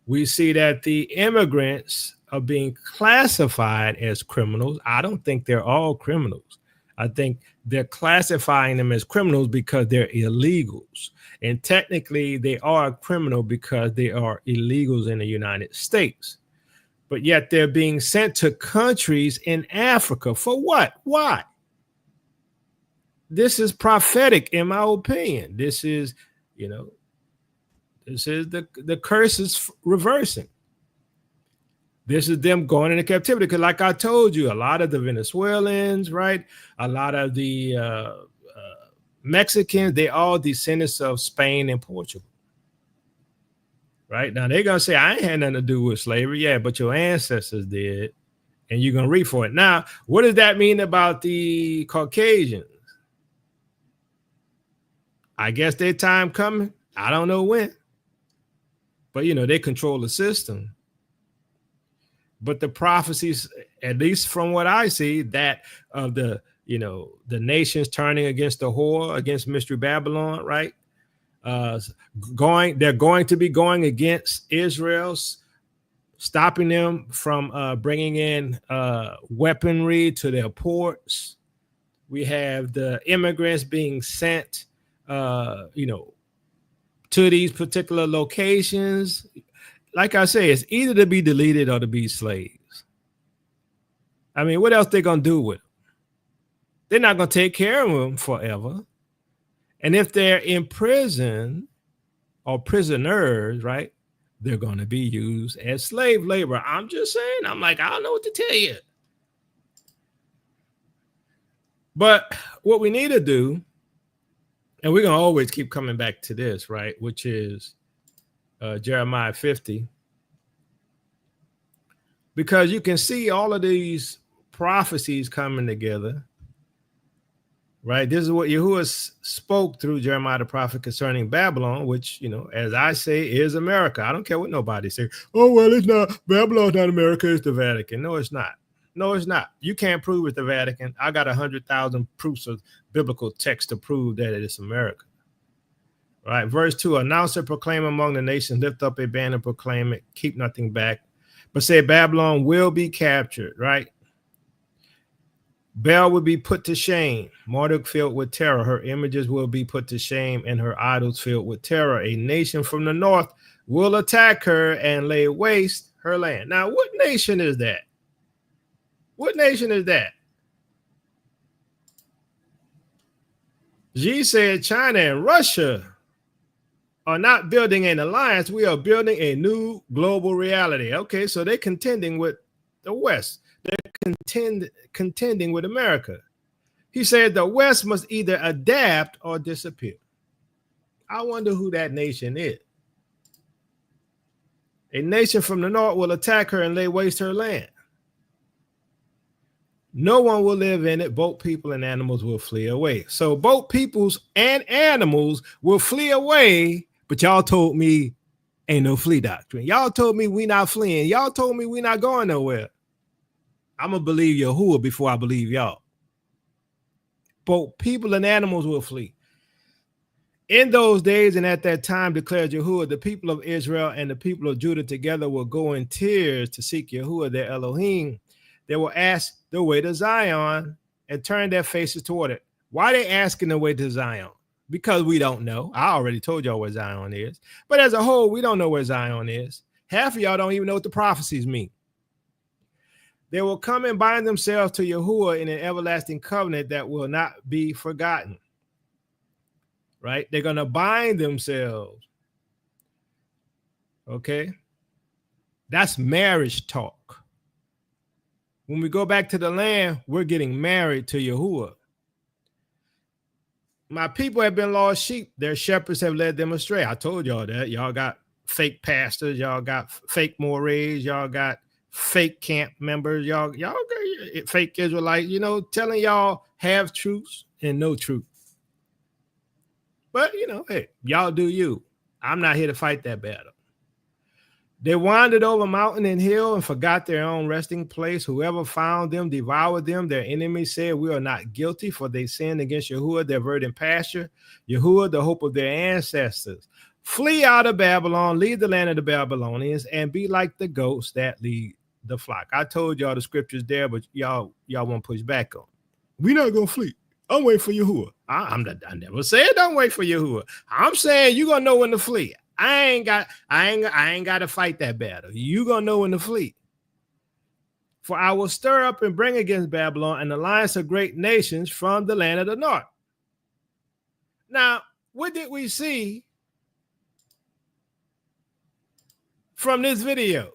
We see that the immigrants are being classified as criminals. I don't think they're all criminals. I think they're classifying them as criminals because they're illegals. And technically, they are a criminal because they are illegals in the United States. But yet they're being sent to countries in Africa. For what? Why? This is prophetic, in my opinion. This is, the curse is reversing. This is them going into captivity. Because like I told you, a lot of the Venezuelans, right? A lot of the Mexicans, they all descendants of Spain and Portugal. Right? Now they're going to say, I ain't had nothing to do with slavery. Yeah, but your ancestors did. And you're going to read for it. Now, what does that mean about the Caucasians? I guess their time coming. I don't know when. But, they control the system. But the prophecies, at least from what I see, that of the nations turning against the whore, against Mystery Babylon, right? They're going to be going against Israel, stopping them from bringing in weaponry to their ports. We have the immigrants being sent, to these particular locations. like I say, it's either to be deleted or to be slaves. I mean, what else they gonna do with them? They're not gonna take care of them forever. And if they're in prison or prisoners, right, they're gonna be used as slave labor. I'm just saying. I'm like, I don't know what to tell you. But what we need to do, and we're gonna always keep coming back to this, right, which is Jeremiah 50, because you can see all of these prophecies coming together, right? This is what Yahuwah spoke through Jeremiah the prophet concerning Babylon, which, you know, as I say, is America. I don't care what nobody says. Oh, well, it's not. Babylon's not America, it's the Vatican. No, it's not. No, it's not. You can't prove it's the Vatican. I got 100,000 proofs of biblical text to prove that it's America. Right, verse 2, announce and proclaim among the nations, lift up a banner, proclaim it, keep nothing back. But say Babylon will be captured, right? Bel will be put to shame, Marduk filled with terror. Her images will be put to shame and her idols filled with terror. A nation from the north will attack her and lay waste her land. Now, what nation is that? What nation is that? Xi said China and Russia are not building an alliance. We are building a new global reality. Okay, so they're contending with the West. They're contending with America. He said the West must either adapt or disappear. I wonder who that nation is. A nation from the north will attack her and lay waste her land. No one will live in it. Both people and animals will flee away. So both peoples and animals will flee away. But y'all told me ain't no flee doctrine. Y'all told me we not fleeing. Y'all told me we not going nowhere. I'm going to believe Yahuwah before I believe y'all. Both people and animals will flee. In those days and at that time, declares Yahuwah, the people of Israel and the people of Judah together will go in tears to seek Yahuwah, their Elohim. They will ask the way to Zion and turn their faces toward it. Why are they asking the way to Zion? Because we don't know. I already told y'all where Zion is. But as a whole, we don't know where Zion is. Half of y'all don't even know what the prophecies mean. They will come and bind themselves to Yahuwah in an everlasting covenant that will not be forgotten. Right? They're going to bind themselves. Okay? That's marriage talk. When we go back to the land, we're getting married to Yahuwah. My people have been lost sheep. Their shepherds have led them astray. I told y'all that. Y'all got fake pastors. Y'all got fake mores. Y'all got fake camp members. Y'all got fake Israelites, you know, telling y'all half truths and no truth. But, you know, hey, y'all do you. I'm not here to fight that battle. They wandered over mountain and hill and forgot their own resting place. Whoever found them devoured them. Their enemies said, we are not guilty, for they sinned against Yahuwah, their verdant pasture. Yahuwah, the hope of their ancestors. Flee out of Babylon, leave the land of the Babylonians, and be like the goats that lead the flock. I told y'all the scriptures there, but y'all won't push back on. We're not going to flee. I'm waiting for Yahuwah. I never said don't wait for Yahuwah. I'm saying you're going to know when to flee. I ain't got to fight that battle. You gonna know when to flee. For I will stir up and bring against Babylon an alliance of great nations from the land of the north. Now, what did we see from this video?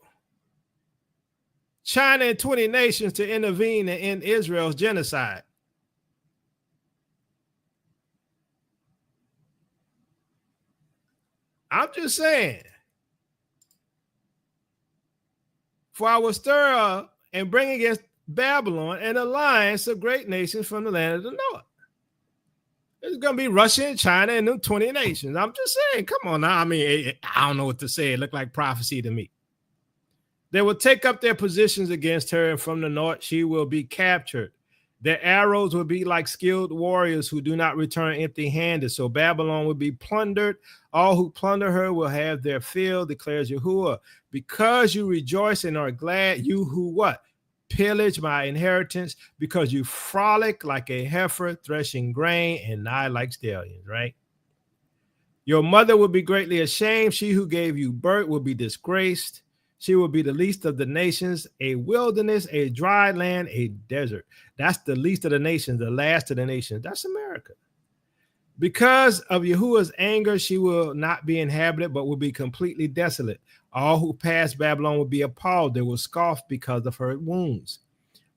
China and 20 nations to intervene and end Israel's genocide. I'm just saying. For I will stir up and bring against Babylon an alliance of great nations from the land of the north. It's going to be Russia and China and them 20 nations. I'm just saying, come on now. I mean, I don't know what to say. It looked like prophecy to me. They will take up their positions against her, and from the north she will be captured. Their arrows will be like skilled warriors who do not return empty-handed. So Babylon will be plundered. All who plunder her will have their fill, declares Yahuwah. Because you rejoice and are glad, you who what? Pillage my inheritance, because you frolic like a heifer threshing grain and nigh like stallions, right? Your mother will be greatly ashamed. She who gave you birth will be disgraced. She will be the least of the nations, a wilderness, a dry land, a desert. That's the least of the nations, the last of the nations. That's America. Because of Yahuwah's anger, she will not be inhabited, but will be completely desolate. All who pass Babylon will be appalled. They will scoff because of her wounds.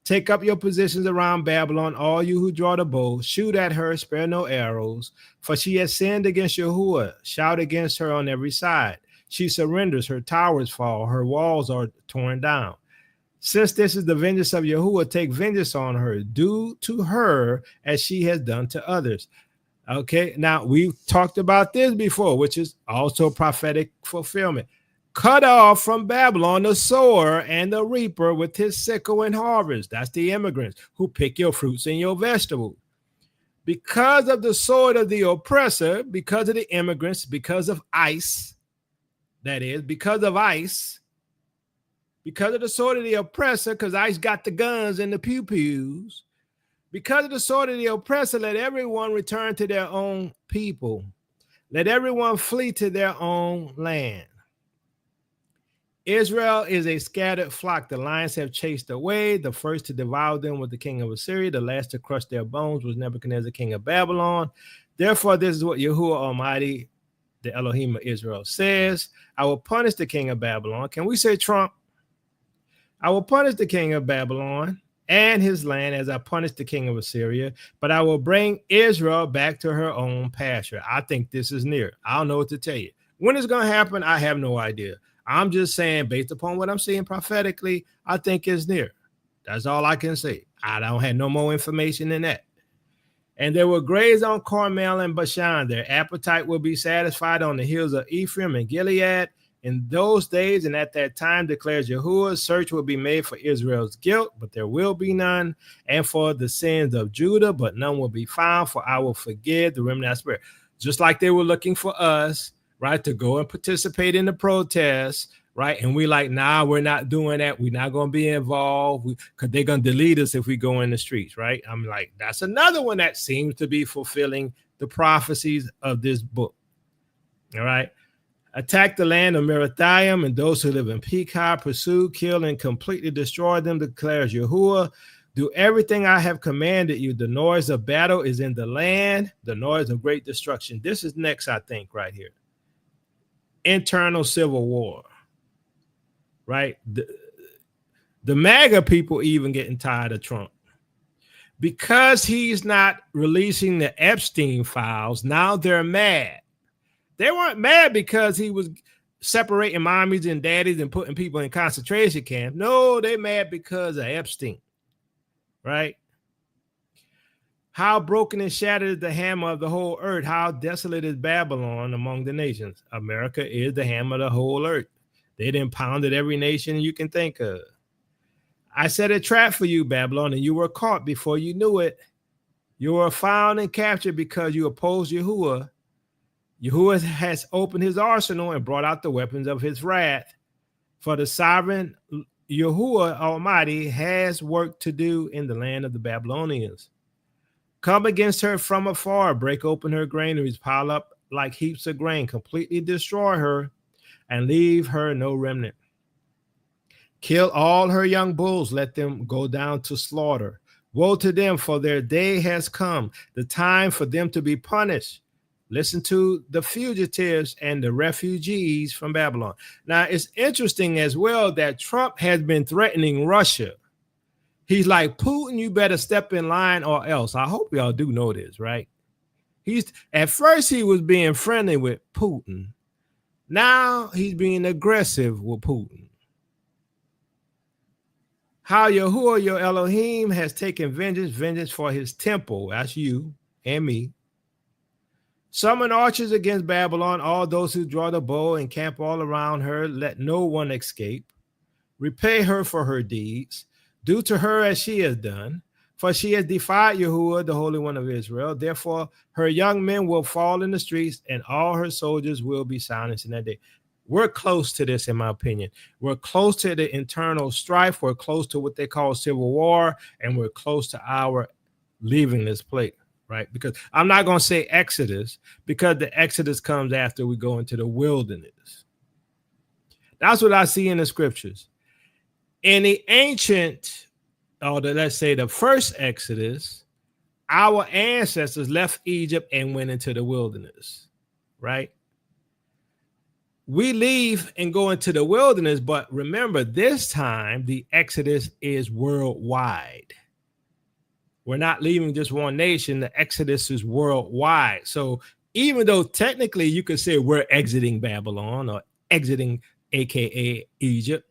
Take up your positions around Babylon, all you who draw the bow. Shoot at her, spare no arrows, for she has sinned against Yahuwah. Shout against her on every side. She surrenders, her towers fall, her walls are torn down. Since this is the vengeance of Yahuwah, take vengeance on her. Do to her as she has done to others. Okay, now we've talked about this before, which is also prophetic fulfillment. Cut off from Babylon the sower and the reaper with his sickle and harvest. That's the immigrants who pick your fruits and your vegetables. Because of the sword of the oppressor, because of the immigrants, because of ICE, that is, because of ICE, because of the sword of the oppressor, because ICE got the guns and the pew-pews, because of the sword of the oppressor, let everyone return to their own people. Let everyone flee to their own land. Israel is a scattered flock. The lions have chased away. The first to devour them was the king of Assyria. The last to crush their bones was Nebuchadnezzar, king of Babylon. Therefore, this is what Yahuwah Almighty, the Elohim of Israel, says. I will punish the king of Babylon. Can we say Trump? I will punish the king of Babylon and his land as I punished the king of Assyria, but I will bring Israel back to her own pasture. I think this is near. I don't know what to tell you. When it's going to happen, I have no idea. I'm just saying, based upon what I'm seeing prophetically, I think it's near. That's all I can say. I don't have no more information than that. And they will graze on Carmel and Bashan. Their appetite will be satisfied on the hills of Ephraim and Gilead. In those days and at that time, declares Yahuwah, search will be made for Israel's guilt, but there will be none, and for the sins of Judah, but none will be found, for I will forgive the remnant of spirit. Just like they were looking for us, right, to go and participate in the protests, right? And we like, nah, we're not doing that. We're not going to be involved because they're going to delete us if we go in the streets, right? I'm like, that's another one that seems to be fulfilling the prophecies of this book, all right? Attack the land of Merathaim, and those who live in Pekah, pursue, kill, and completely destroy them, declares Yahuwah. Do everything I have commanded you. The noise of battle is in the land, the noise of great destruction. This is next, I think, right here. Internal civil war, right? The MAGA people even getting tired of Trump because he's not releasing the Epstein files. Now they're mad. They weren't mad because he was separating mommies and daddies and putting people in concentration camps. No, they're mad because of Epstein, right? How broken and shattered is the hammer of the whole earth. How desolate is Babylon among the nations. America is the hammer of the whole earth. They done pounded every nation you can think of. I set a trap for you, Babylon, and you were caught before you knew it. You were found and captured because you opposed Yahuwah. Yahuwah has opened his arsenal and brought out the weapons of his wrath. For the sovereign Yahuwah Almighty has work to do in the land of the Babylonians. Come against her from afar, break open her granaries, pile up like heaps of grain, completely destroy her, and leave her no remnant. Kill all her young bulls, let them go down to slaughter. Woe to them, for their day has come, the time for them to be punished. Listen to the fugitives and the refugees from Babylon. Now, it's interesting as well that Trump has been threatening Russia. He's like, Putin, you better step in line or else. I hope y'all do know this, right? At first he was being friendly with Putin. Now he's being aggressive with Putin. How Yahuwah, your Elohim, has taken vengeance for his temple. That's you and me. Summon archers against Babylon, all those who draw the bow and camp all around her. Let no one escape. Repay her for her deeds. Do to her as she has done, for she has defied Yahuwah, the Holy One of Israel. Therefore, her young men will fall in the streets, and all her soldiers will be silenced in that day. We're close to this, in my opinion. We're close to the internal strife. We're close to what they call civil war, and we're close to our leaving this place, right? Because I'm not going to say Exodus, because the Exodus comes after we go into the wilderness. That's what I see in the scriptures. In the ancient, let's say the first Exodus, our ancestors left Egypt and went into the wilderness, right? We leave and go into the wilderness, but remember, this time the Exodus is worldwide. We're not leaving just one nation. The Exodus is worldwide. So even though technically you could say we're exiting Babylon or exiting AKA Egypt,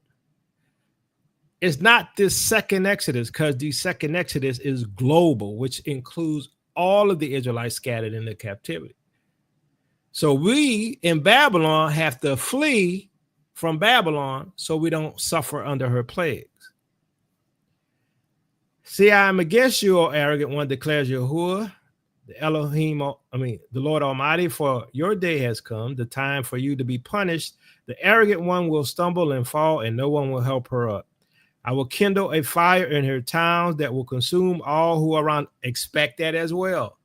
it's not this second Exodus, because the second Exodus is global, which includes all of the Israelites scattered into captivity. So we in Babylon have to flee from Babylon so we don't suffer under her plagues. See, I am against you, O arrogant one, declares Yahuwah, the Elohim, the Lord Almighty, for your day has come, the time for you to be punished. The arrogant one will stumble and fall, and no one will help her up. I will kindle a fire in her towns that will consume all who are around. Expect that as well.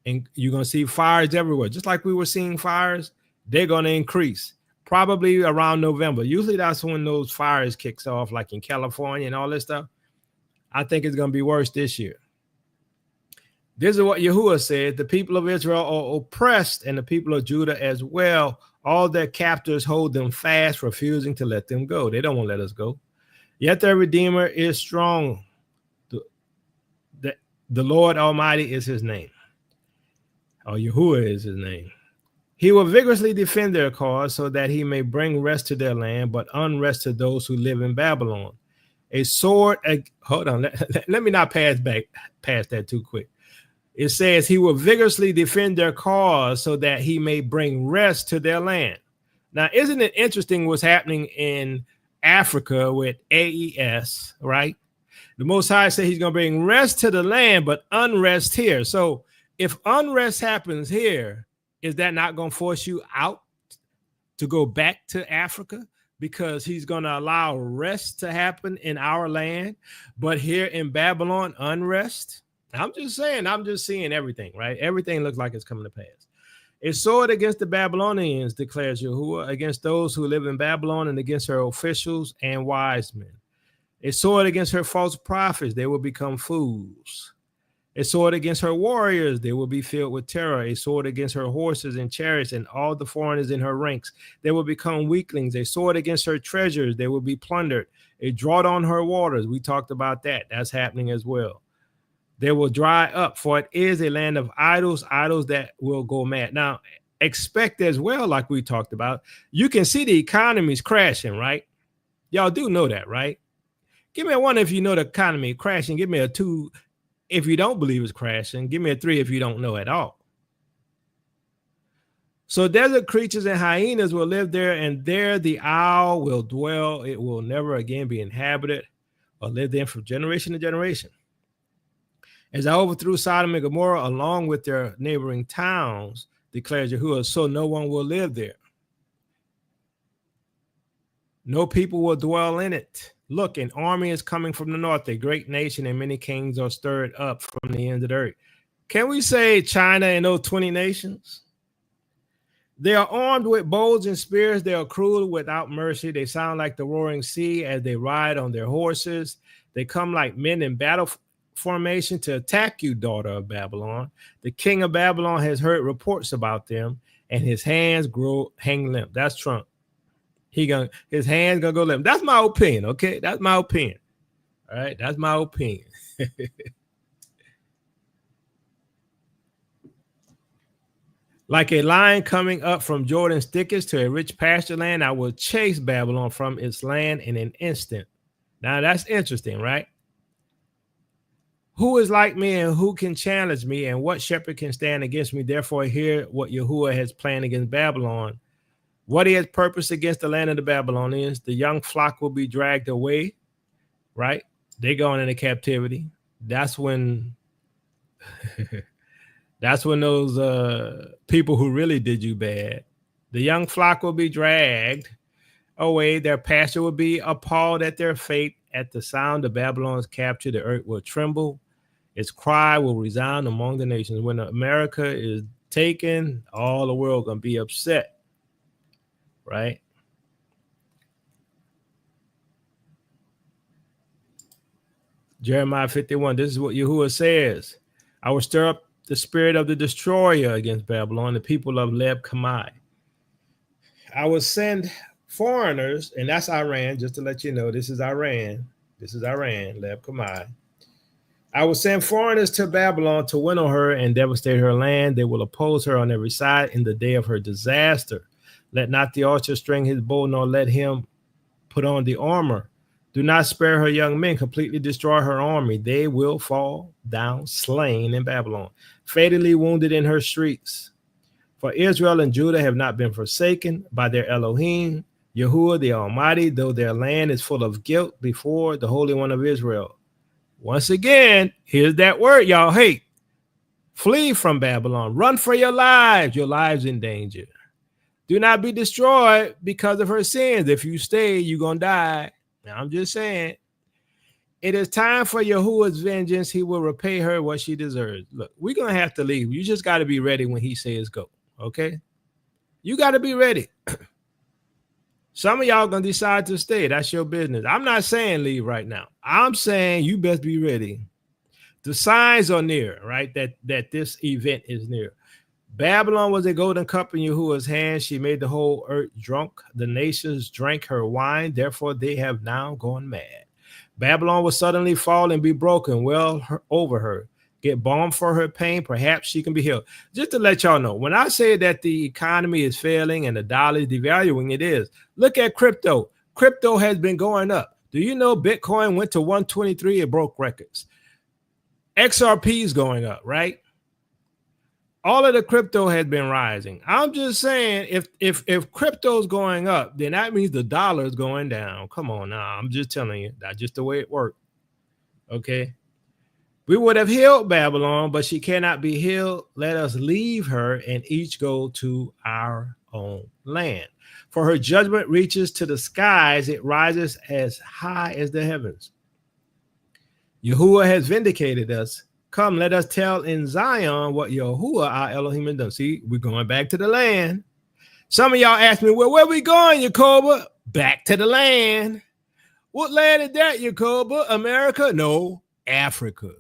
And you're going to see fires everywhere. Just like we were seeing fires, they're going to increase. Probably around November. Usually that's when those fires kicks off, like in California and all this stuff. I think it's going to be worse this year. This is what Yahuwah said. The people of Israel are oppressed, and the people of Judah as well. All their captors hold them fast, refusing to let them go. They don't want to let us go. Yet their Redeemer is strong. The Lord Almighty is his name. Or Yahuwah is his name. He will vigorously defend their cause so that he may bring rest to their land, but unrest to those who live in Babylon. A sword, hold on, let me not pass that too quick. It says he will vigorously defend their cause so that he may bring rest to their land. Now, isn't it interesting what's happening in Africa with AES, right? The Most High said he's going to bring rest to the land, but unrest here. So if unrest happens here, is that not going to force you out to go back to Africa? Because he's going to allow rest to happen in our land, but here in Babylon, unrest. I'm just saying, I'm just seeing everything, right? Everything looks like it's coming to pass. A sword against the Babylonians, declares Yahuwah, against those who live in Babylon and against her officials and wise men. A sword against her false prophets, they will become fools. A sword against her warriors, they will be filled with terror. A sword against her horses and chariots and all the foreigners in her ranks, they will become weaklings. A sword against her treasures, they will be plundered. A drought on her waters, we talked about that. That's happening as well. They will dry up, for it is a land of idols, idols that will go mad. Now, expect as well, like we talked about, you can see the economy's crashing, right? Y'all do know that, right? Give me a 1 if you know the economy crashing. Give me a 2 if you don't believe it's crashing. Give me a 3 if you don't know at all. So desert creatures and hyenas will live there, and there the owl will dwell. It will never again be inhabited or live there from generation to generation. As I overthrew Sodom and Gomorrah along with their neighboring towns, declares Yahuwah, so no one will live there. No people will dwell in it. Look, an army is coming from the north, a great nation, and many kings are stirred up from the ends of the earth. Can we say China and those 20 nations? They are armed with bows and spears. They are cruel without mercy. They sound like the roaring sea as they ride on their horses. They come like men in battle formation to attack you, daughter of Babylon. The king of Babylon has heard reports about them, and his hands hang limp. That's Trump. His hands gonna go limp. That's my opinion. Okay, that's my opinion. All right, that's my opinion. Like a lion coming up from Jordan's thickets to a rich pasture land, I will chase Babylon from its land in an instant. Now that's interesting, right? Who is like me and who can challenge me, and what shepherd can stand against me? Therefore, hear what Yahuwah has planned against Babylon. What he has purposed against the land of the Babylonians. The young flock will be dragged away, right? They're going into captivity. That's when those people who really did you bad, the young flock will be dragged away. Their pasture will be appalled at their fate. At the sound of Babylon's capture, the earth will tremble. Its cry will resound among the nations. When America is taken, all the world gonna be upset, right? Jeremiah 51. This is what Yahuwah says. I will stir up the spirit of the destroyer against Babylon, the people of Leb Kamai. I will send foreigners, and that's Iran, just to let you know, this is Iran. This is Iran, Leb Kamai. I will send foreigners to Babylon to winnow her and devastate her land. They will oppose her on every side in the day of her disaster. Let not the archer string his bow, nor let him put on the armor. Do not spare her young men. Completely destroy her army. They will fall down slain in Babylon, fatally wounded in her streets. For Israel and Judah have not been forsaken by their Elohim, Yahuwah the Almighty, though their land is full of guilt before the Holy One of Israel. Once again, here's that word y'all hate. Flee from Babylon. Run for your lives in danger. Do not be destroyed because of her sins. If you stay, you're going to die. Now, I'm just saying, it is time for Yahuwah's vengeance. He will repay her what she deserves. Look, we're going to have to leave. You just got to be ready when he says go, okay? You got to be ready. Some of y'all going to decide to stay. That's your business. I'm not saying leave right now. I'm saying you best be ready. The signs are near, right? That this event is near. Babylon was a golden cup in Yahuwah's hand. She made the whole earth drunk. The nations drank her wine. Therefore, they have now gone mad. Babylon will suddenly fall and be broken over her. Get balm for her pain. Perhaps she can be healed. Just to let y'all know, when I say that the economy is failing and the dollar is devaluing, it is. Look at crypto. Crypto has been going up. Do you know Bitcoin went to 123? It broke records. XRP is going up, right? All of the crypto has been rising. I'm just saying, if crypto is going up, then that means the dollar is going down. Come on now. I'm just telling you. That's just the way it worked. Okay. We would have healed Babylon, but she cannot be healed. Let us leave her and each go to our own land. For her judgment reaches to the skies. It rises as high as the heavens. Yahuwah has vindicated us. Come, let us tell in Zion what Yahuwah our Elohim has done. See, we're going back to the land. Some of y'all ask me, well, where we going, Yakoba? Back to the land. What land is that, Yakoba? America? No, Africa.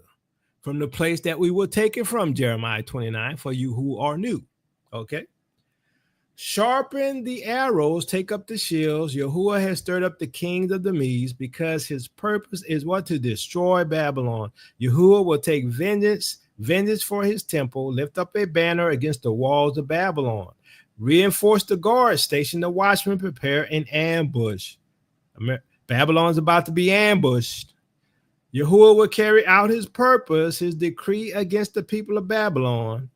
From the place that we will take it from, Jeremiah 29, for you who are new. Okay. Sharpen the arrows, take up the shields. Yahuwah has stirred up the kings of the Medes because his purpose is what? To destroy Babylon. Yahuwah will take vengeance for his temple, lift up a banner against the walls of Babylon. Reinforce the guards, station the watchmen, prepare an ambush. Babylon's about to be ambushed. Yahuwah will carry out his purpose, his decree against the people of Babylon.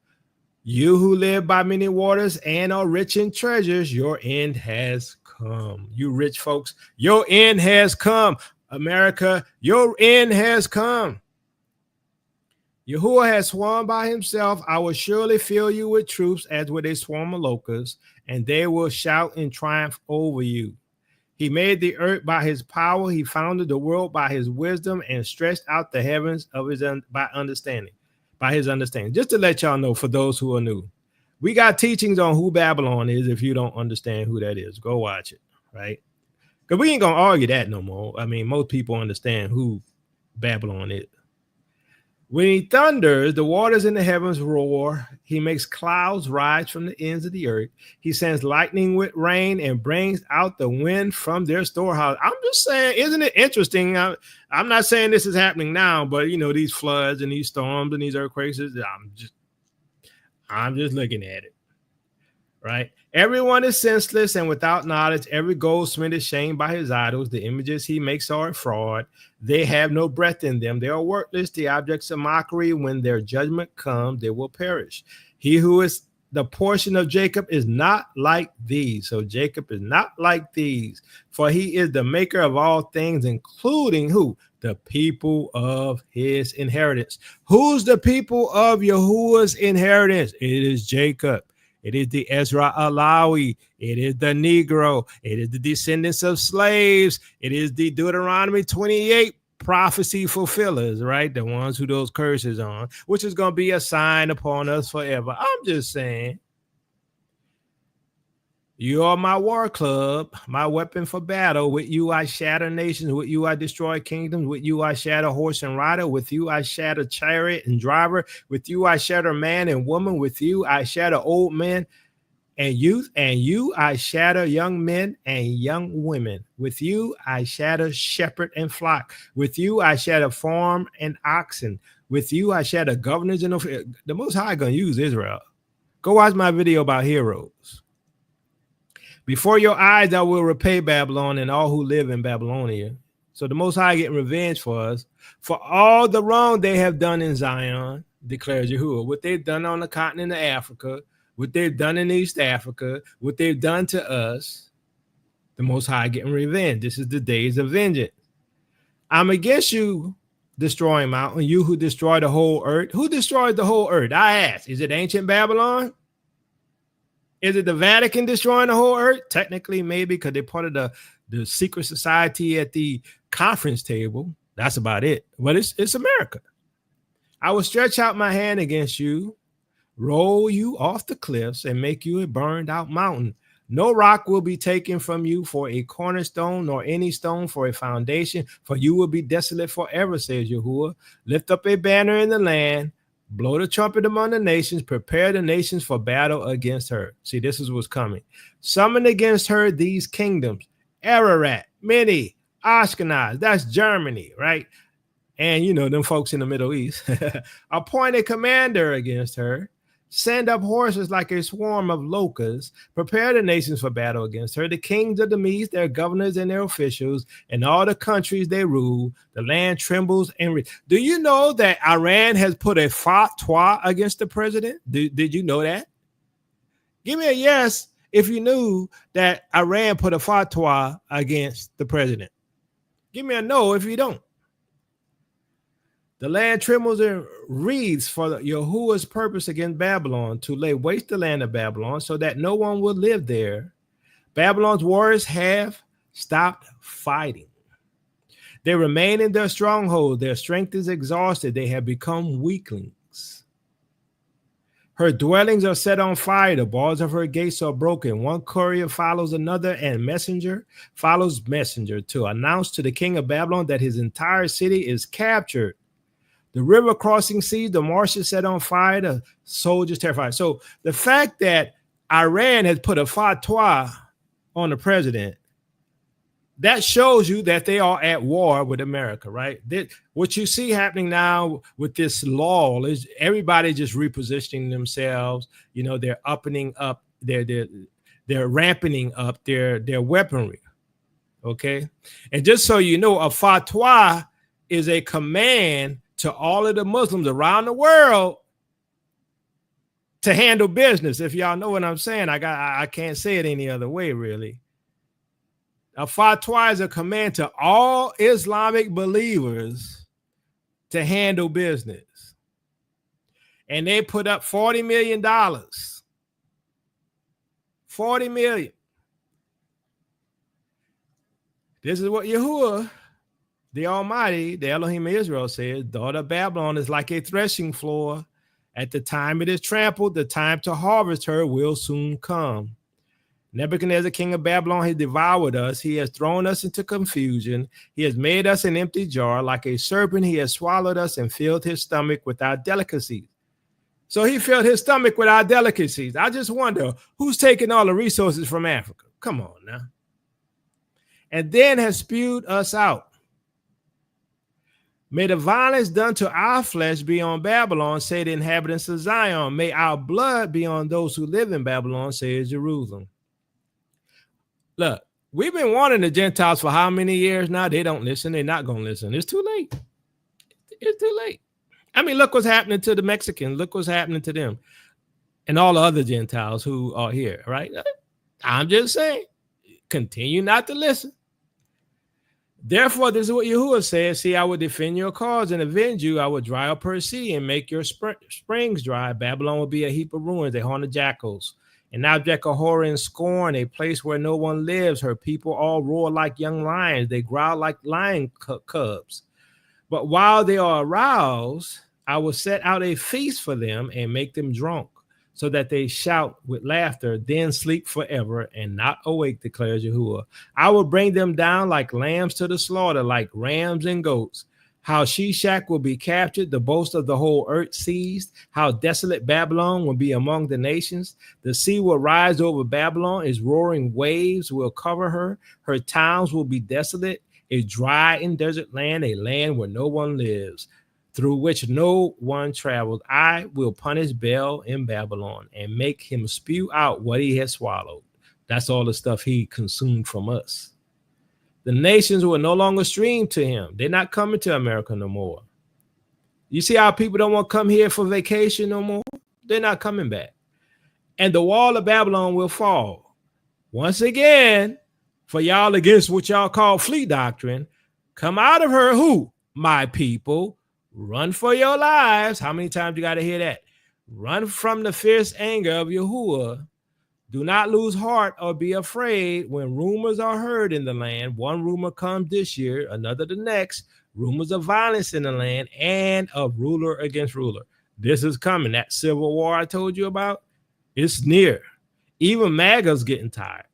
You who live by many waters and are rich in treasures, your end has come. You rich folks, your end has come. America, your end has come. Yahuwah has sworn by himself, I will surely fill you with troops as with a swarm of locusts, and they will shout in triumph over you. He made the earth by his power. He founded the world by his wisdom and stretched out the heavens of his by his understanding. Just to let y'all know, for those who are new, we got teachings on who Babylon is. If you don't understand who that is, go watch it, right? Because we ain't going to argue that no more. I mean, most people understand who Babylon is. When he thunders, the waters in the heavens roar. He makes clouds rise from the ends of the earth. He sends lightning with rain and brings out the wind from their storehouse. I'm just saying, isn't it interesting? I'm not saying this is happening now, but you know, these floods and these storms and these earthquakes, I'm just looking at it, right? Everyone is senseless and without knowledge. Every goldsmith is shamed by his idols. The images he makes are a fraud. They have no breath in them. They are worthless, the objects of mockery. When their judgment comes, they will perish. He who is the portion of Jacob is not like these. So Jacob is not like these, for he is the maker of all things, including who? The people of his inheritance. Who's the people of Yahuwah's inheritance? It is Jacob. It is the Ezra Alawi. It is the Negro. It is the descendants of slaves. It is the Deuteronomy 28 prophecy fulfillers, right? The ones who those curses on, which is going to be a sign upon us forever. I'm just saying, you are my war club, my weapon for battle. With you, I shatter nations. With you, I destroy kingdoms. With you, I shatter horse and rider. With you, I shatter chariot and driver. With you, I shatter man and woman. With you, I shatter old men and youth. And you, I shatter young men and young women. With you, I shatter shepherd and flock. With you, I shatter farm and oxen. With you, I shatter governors and the Most High going to use Israel. Go watch my video about heroes. Before your eyes, I will repay Babylon and all who live in Babylonia. So the Most High getting revenge for us for all the wrong they have done in Zion, declares Yahuwah. What they've done on the continent of Africa, what they've done in East Africa, what they've done to us, the Most High getting revenge. This is the days of vengeance. I'm against you destroying mountain, you who destroy the whole earth. Who destroyed the whole earth? I ask. Is it ancient Babylon? Is it the Vatican destroying the whole earth? Technically, maybe, because they're part of the secret society at the conference table. That's about it. But it's America. I will stretch out my hand against you, roll you off the cliffs, and make you a burned out mountain. No rock will be taken from you for a cornerstone, nor any stone for a foundation, for you will be desolate forever, says Yahuwah. Lift up a banner in the land, blow the trumpet among the nations, prepare the nations for battle against her. See, this is what's coming. Summon against her these kingdoms, Ararat, Mini, Ashkenaz, that's Germany, right? And, you know, them folks in the Middle East. Appoint a commander against her. Send up horses like a swarm of locusts. Prepare the nations for battle against her. The kings of the Medes, their governors and their officials, and all the countries they rule. The land trembles and do you know that Iran has put a fatwa against the president? Did you know that? Give me a yes if you knew that Iran put a fatwa against the president. Give me a no if you don't. The land trembles and reeds for Yahuwah's purpose against Babylon, to lay waste the land of Babylon so that no one will live there. Babylon's warriors have stopped fighting. They remain in their stronghold. Their strength is exhausted. They have become weaklings. Her dwellings are set on fire. The bars of her gates are broken. One courier follows another, and messenger follows messenger to announce to the king of Babylon that his entire city is captured. The river crossing seas, the marshes set on fire, the soldiers terrified. So the fact that Iran has put a fatwa on the president, that shows you that they are at war with America, right? What you see happening now with this law is everybody just repositioning themselves. You know, they're upping up, they're ramping up their weaponry. Okay. And just so you know, a fatwa is a command to all of the Muslims around the world to handle business. If y'all know what I'm saying, I can't say it any other way, really. A fatwa is a command to all Islamic believers to handle business. And they put up $40 million. $40 million. This is what Yahuwah, the Almighty, the Elohim of Israel, says, daughter of Babylon is like a threshing floor. At the time it is trampled, the time to harvest her will soon come. Nebuchadnezzar, king of Babylon, has devoured us. He has thrown us into confusion. He has made us an empty jar. Like a serpent, he has swallowed us and filled his stomach with our delicacies. So he filled his stomach with our delicacies. I just wonder who's taking all the resources from Africa. Come on now. And then has spewed us out. May the violence done to our flesh be on Babylon, say the inhabitants of Zion. May our blood be on those who live in Babylon, says Jerusalem. Look, we've been warning the Gentiles for how many years now? They don't listen. They're not going to listen. It's too late. It's too late. I mean, look what's happening to the Mexicans. Look what's happening to them and all the other Gentiles who are here, right? I'm just saying, continue not to listen. Therefore, this is what Yahuwah says. See, I will defend your cause and avenge you. I will dry up her sea and make your springs dry. Babylon will be a heap of ruins, a haunt of jackals, an object of horror and scorn, a place where no one lives. Her people all roar like young lions. They growl like lion cubs. But while they are aroused, I will set out a feast for them and make them drunk, so that they shout with laughter, then sleep forever and not awake, declares Yahuwah. I will bring them down like lambs to the slaughter, like rams and goats. How Shishak will be captured, the boast of the whole earth seized. How desolate Babylon will be among the nations. The sea will rise over Babylon. Its roaring waves will cover her. Her towns will be desolate, a dry and desert land, a land where no one lives, through which no one travels. I will punish Bel in Babylon and make him spew out what he has swallowed. That's all the stuff he consumed from us. The nations will no longer stream to him. They're not coming to America no more. You see how people don't want to come here for vacation no more? They're not coming back. And the wall of Babylon will fall. Once again, for y'all against what y'all call flea doctrine, come out of her, who? My people. Run for your lives. How many times you got to hear that? Run from the fierce anger of Yahuwah. Do not lose heart or be afraid when rumors are heard in the land. One rumor comes this year, another the next. Rumors of violence in the land and of ruler against ruler. This is coming. That civil war I told you about, it's near. Even MAGA's getting tired.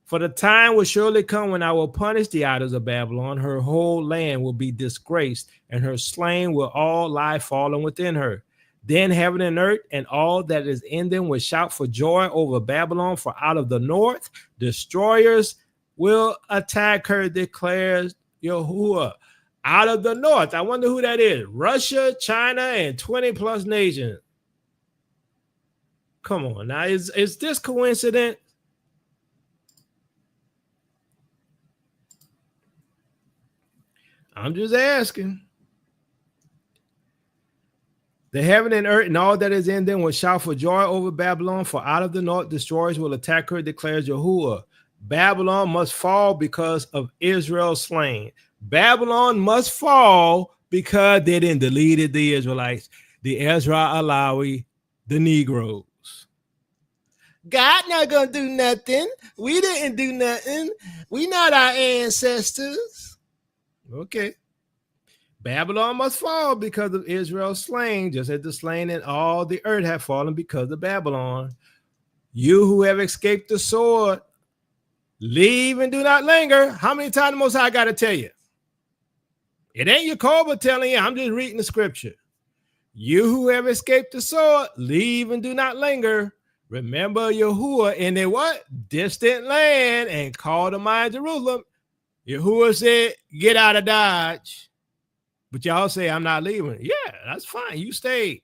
For the time will surely come when I will punish the idols of Babylon. Her whole land will be disgraced, and her slain will all lie fallen within her. Then heaven and earth and all that is in them will shout for joy over Babylon, for out of the north destroyers will attack her, declares Yahuwah. Out of the north. I wonder who that is. Russia, China, and 20 plus nations. Come on now. Is this coincidence? I'm just asking. The heaven and earth and all that is in them will shout for joy over Babylon, for out of the north destroyers will attack her, declares Yahuwah. Babylon must fall because of Israel slain. Babylon must fall because they didn't deleted the Israelites, the Ezra Alawi, the Negroes. God not gonna do nothing. We didn't do nothing. We not our ancestors. Okay. Babylon must fall because of Israel's slain, just as the slain in all the earth have fallen because of Babylon. You who have escaped the sword, leave and do not linger. How many times the Most High got to tell you? It ain't Yacoba telling you. I'm just reading the scripture. You who have escaped the sword, leave and do not linger. Remember Yahuwah in a what? Distant land, and call to mind Jerusalem. Yahuwah said, get out of Dodge. But y'all say, I'm not leaving. Yeah, that's fine. You stay.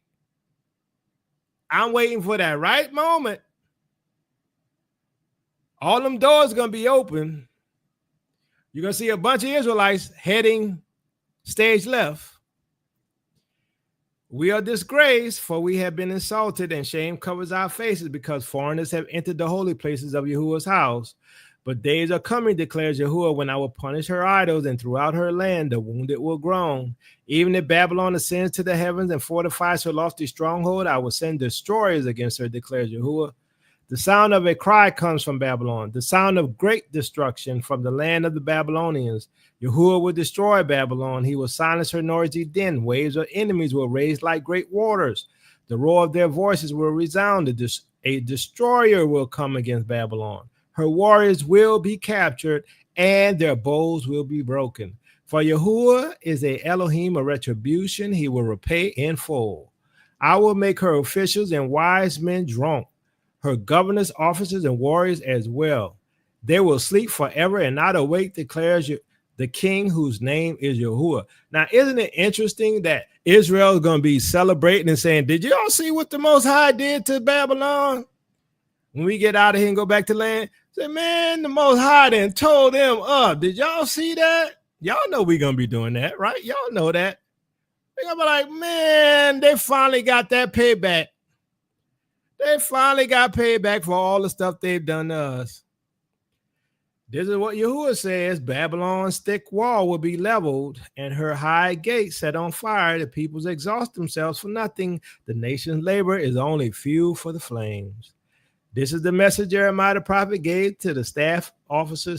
I'm waiting for that right moment. All them doors going to be open. You're going to see a bunch of Israelites heading stage left. We are disgraced, for we have been insulted, and shame covers our faces, because foreigners have entered the holy places of Yahuwah's house. But days are coming, declares Yahuwah, when I will punish her idols, and throughout her land the wounded will groan. Even if Babylon ascends to the heavens and fortifies her lofty stronghold, I will send destroyers against her, declares Yahuwah. The sound of a cry comes from Babylon, the sound of great destruction from the land of the Babylonians. Yahuwah will destroy Babylon. He will silence her noisy din. Waves of enemies will raise like great waters. The roar of their voices will resound. A destroyer will come against Babylon. Her warriors will be captured, and their bows will be broken. For Yahuwah is a Elohim of retribution. He will repay in full. I will make her officials and wise men drunk, her governors, officers, and warriors as well. They will sleep forever and not awake, declares the king whose name is Yahuwah. Now, isn't it interesting that Israel is going to be celebrating and saying, did y'all see what the Most High did to Babylon? When we get out of here and go back to land, say, man, the Most High done told them up. Did y'all see that? Y'all know we're going to be doing that, right? Y'all know that. They're going to be like, man, they finally got that payback. They finally got payback for all the stuff they've done to us. This is what Yahuwah says. Babylon's thick wall will be leveled and her high gate set on fire. The peoples exhaust themselves for nothing. The nation's labor is only fuel for the flames. This is the message Jeremiah the prophet gave to the staff officer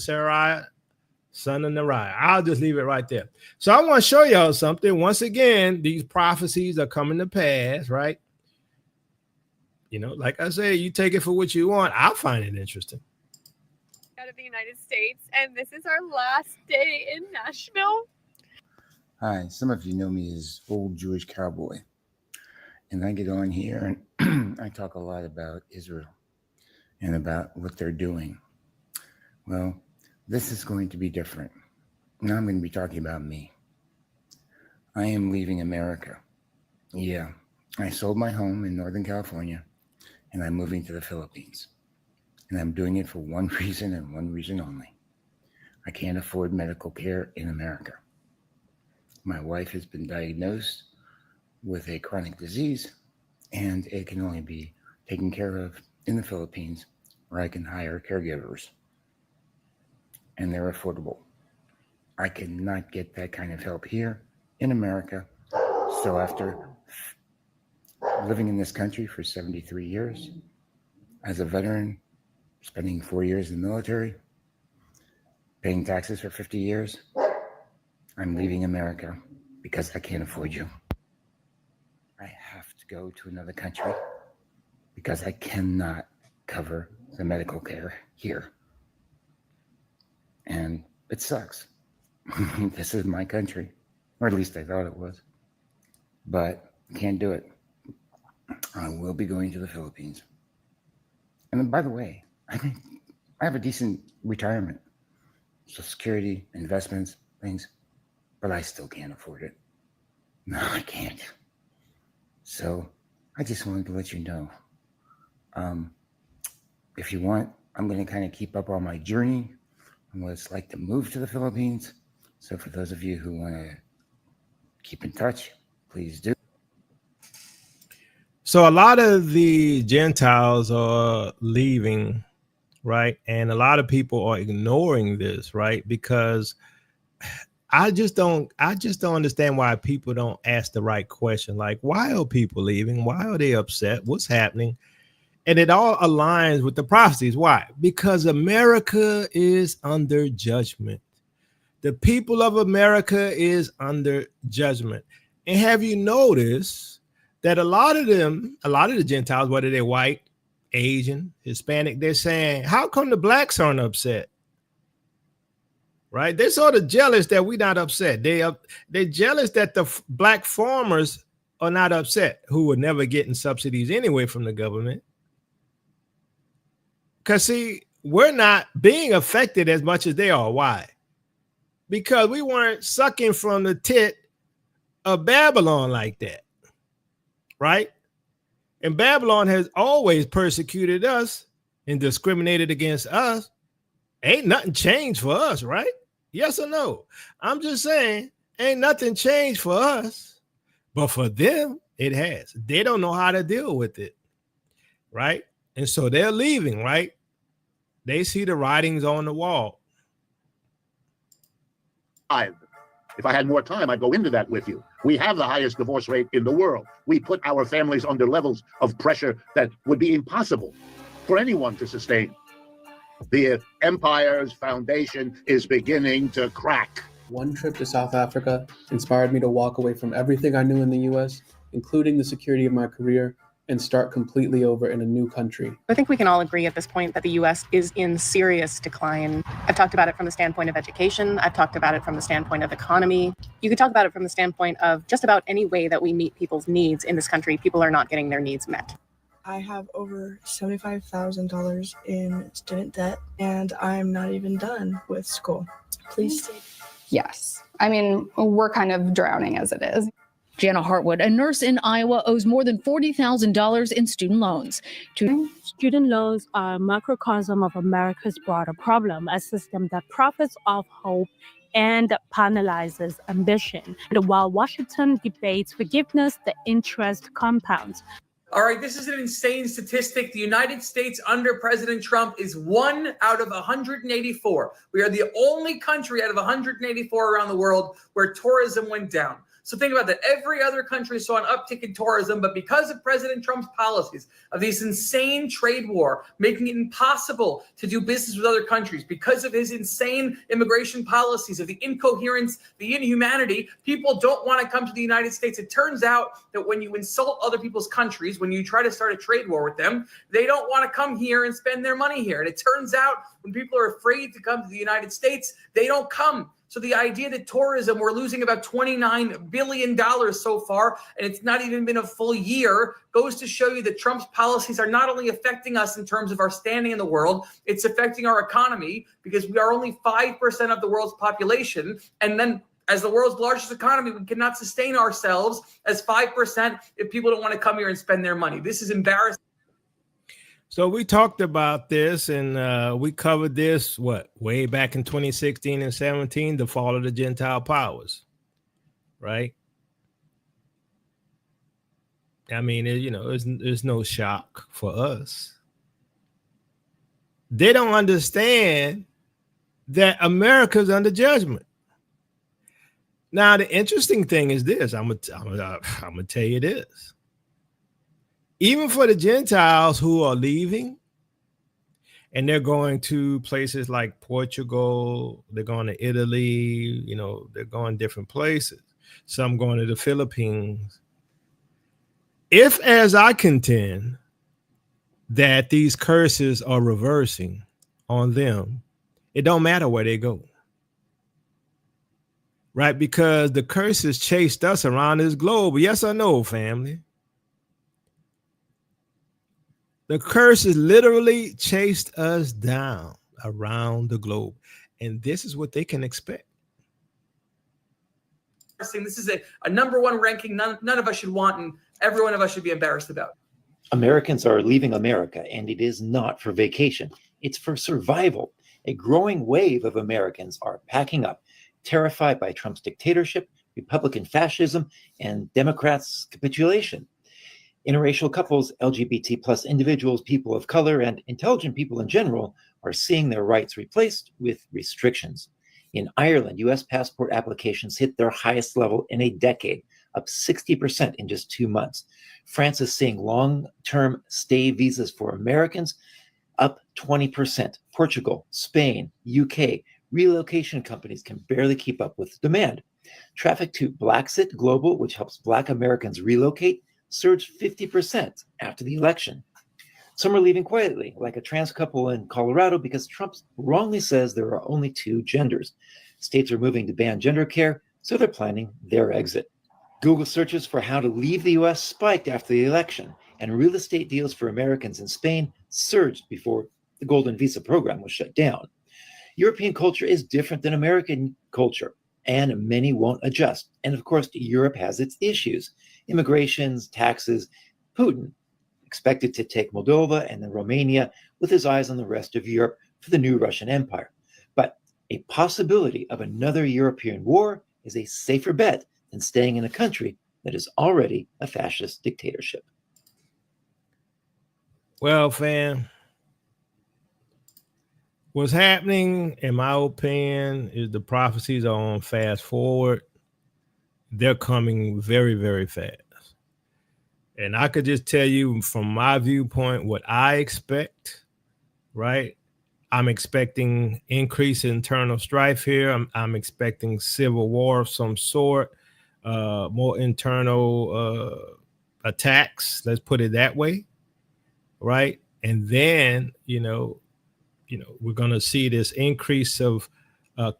Son of Neriah. I'll just leave it right there. So I want to show y'all something. Once again, these prophecies are coming to pass, right? You know, like I say, you take it for what you want. I'll find it interesting. Out of the United States, and this is our last day in Nashville. Hi, some of you know me as Old Jewish Cowboy, and I get on here and I talk a lot about Israel and about what they're doing. Well, this is going to be different. Now I'm going to be talking about me. I am leaving America. Yeah, I sold my home in Northern California, and I'm moving to the Philippines. And I'm doing it for one reason and one reason only. I can't afford medical care in America. My wife has been diagnosed with a chronic disease, and it can only be taken care of in the Philippines, where I can hire caregivers. And they're affordable. I cannot get that kind of help here in America. So after living in this country for 73 years, as a veteran, spending 4 years in the military, paying taxes for 50 years, I'm leaving America because I can't afford you. I have to go to another country because I cannot cover the medical care here. And it sucks. This is my country, or at least I thought it was, but can't do it. I will be going to the Philippines. And then, by the way, I have a decent retirement, Social Security, investments, things, but I still can't afford it. No, I can't. So I just wanted to let you know. If you want, I'm going to kind of keep up on my journey and what it's like to move to the Philippines. So for those of you who want to keep in touch, please do. So a lot of the Gentiles are leaving, right? And a lot of people are ignoring this, right? Because I just don't understand why people don't ask the right question. Like, why are people leaving? Why are they upset? What's happening? And it all aligns with the prophecies. Why? Because America is under judgment. The people of America is under judgment. And have you noticed that a lot of the Gentiles, whether they're white, Asian, Hispanic, they're saying, how come the blacks aren't upset? Right? They're sort of jealous that we're not upset. They're jealous that the black farmers are not upset, who were never getting subsidies anyway from the government. Because, see, we're not being affected as much as they are. Why? Because we weren't sucking from the tit of Babylon like that. Right? And Babylon has always persecuted us and discriminated against us. Ain't nothing changed for us, right? Yes or no? I'm just saying, ain't nothing changed for us, but for them, it has. They don't know how to deal with it, right? And so they're leaving, right? They see the writings on the wall. If I had more time, I'd go into that with you. We have the highest divorce rate in the world. We put our families under levels of pressure that would be impossible for anyone to sustain. The empire's foundation is beginning to crack. One trip to South Africa inspired me to walk away from everything I knew in the U.S., including the security of my career, and start completely over in a new country. I think we can all agree at this point that the U.S. is in serious decline. I've talked about it from the standpoint of education. I've talked about it from the standpoint of economy. You could talk about it from the standpoint of just about any way that we meet people's needs in this country. People are not getting their needs met. I have over $75,000 in student debt, and I'm not even done with school. Please. Yes. I mean, we're kind of drowning as it is. Jana Hartwood, a nurse in Iowa, owes more than $40,000 in student loans. Student loans are a microcosm of America's broader problem, a system that profits off hope and penalizes ambition. And while Washington debates forgiveness, the interest compounds. All right, this is an insane statistic. The United States under President Trump is 1 out of 184. We are the only country out of 184 around the world where tourism went down. So think about that. Every other country saw an uptick in tourism, but because of President Trump's policies of this insane trade war, making it impossible to do business with other countries, because of his insane immigration policies, of the incoherence, the inhumanity, people don't want to come to the United States. It turns out that when you insult other people's countries, when you try to start a trade war with them, they don't want to come here and spend their money here. And it turns out when people are afraid to come to the United States, they don't come. So the idea that tourism, we're losing about $29 billion so far, and it's not even been a full year, goes to show you that Trump's policies are not only affecting us in terms of our standing in the world, it's affecting our economy because we are only 5% of the world's population. And then as the world's largest economy, we cannot sustain ourselves as 5% if people don't want to come here and spend their money. This is embarrassing. So we talked about this and we covered this, way back in 2016 and 17, the fall of the Gentile powers, right? I mean, there's no shock for us. They don't understand that America's under judgment. Now, the interesting thing is this. I'm gonna tell you this. Even for the Gentiles who are leaving and they're going to places like Portugal, they're going to Italy, they're going different places. Some going to the Philippines. If, as I contend, that these curses are reversing on them, it don't matter where they go. Right? Because the curses chased us around this globe. Yes or no, family? The curses literally chased us down around the globe. And this is what they can expect. This is a number one ranking none of us should want, and every one of us should be embarrassed about. Americans are leaving America, and it is not for vacation. It's for survival. A growing wave of Americans are packing up, terrified by Trump's dictatorship, Republican fascism, and Democrats' capitulation. Interracial couples, LGBT plus individuals, people of color, and intelligent people in general are seeing their rights replaced with restrictions. In Ireland, U.S. passport applications hit their highest level in a decade, up 60% in just 2 months. France is seeing long-term stay visas for Americans up 20%. Portugal, Spain, UK, relocation companies can barely keep up with demand. Traffic to Blacksit Global, which helps Black Americans relocate, surged 50% after the election. Some are leaving quietly, like a trans couple in Colorado, because Trump wrongly says there are only 2 genders. States are moving to ban gender care, so they're planning their exit. Google searches for how to leave the U.S. spiked after the election, and real estate deals for Americans in Spain surged before the Golden Visa program was shut down. European culture is different than American culture, and many won't adjust. And of course, Europe has its issues. Immigrations, taxes. Putin expected to take Moldova and then Romania with his eyes on the rest of Europe for the new Russian Empire. But a possibility of another European war is a safer bet than staying in a country that is already a fascist dictatorship. Well, fam, what's happening, in my opinion, is the prophecies are on fast forward. They're coming very, very fast. And I could just tell you from my viewpoint what I expect, right? I'm expecting increase in internal strife here. I'm expecting civil war of some sort, more internal attacks, let's put it that way, right? And then, we're going to see this increase of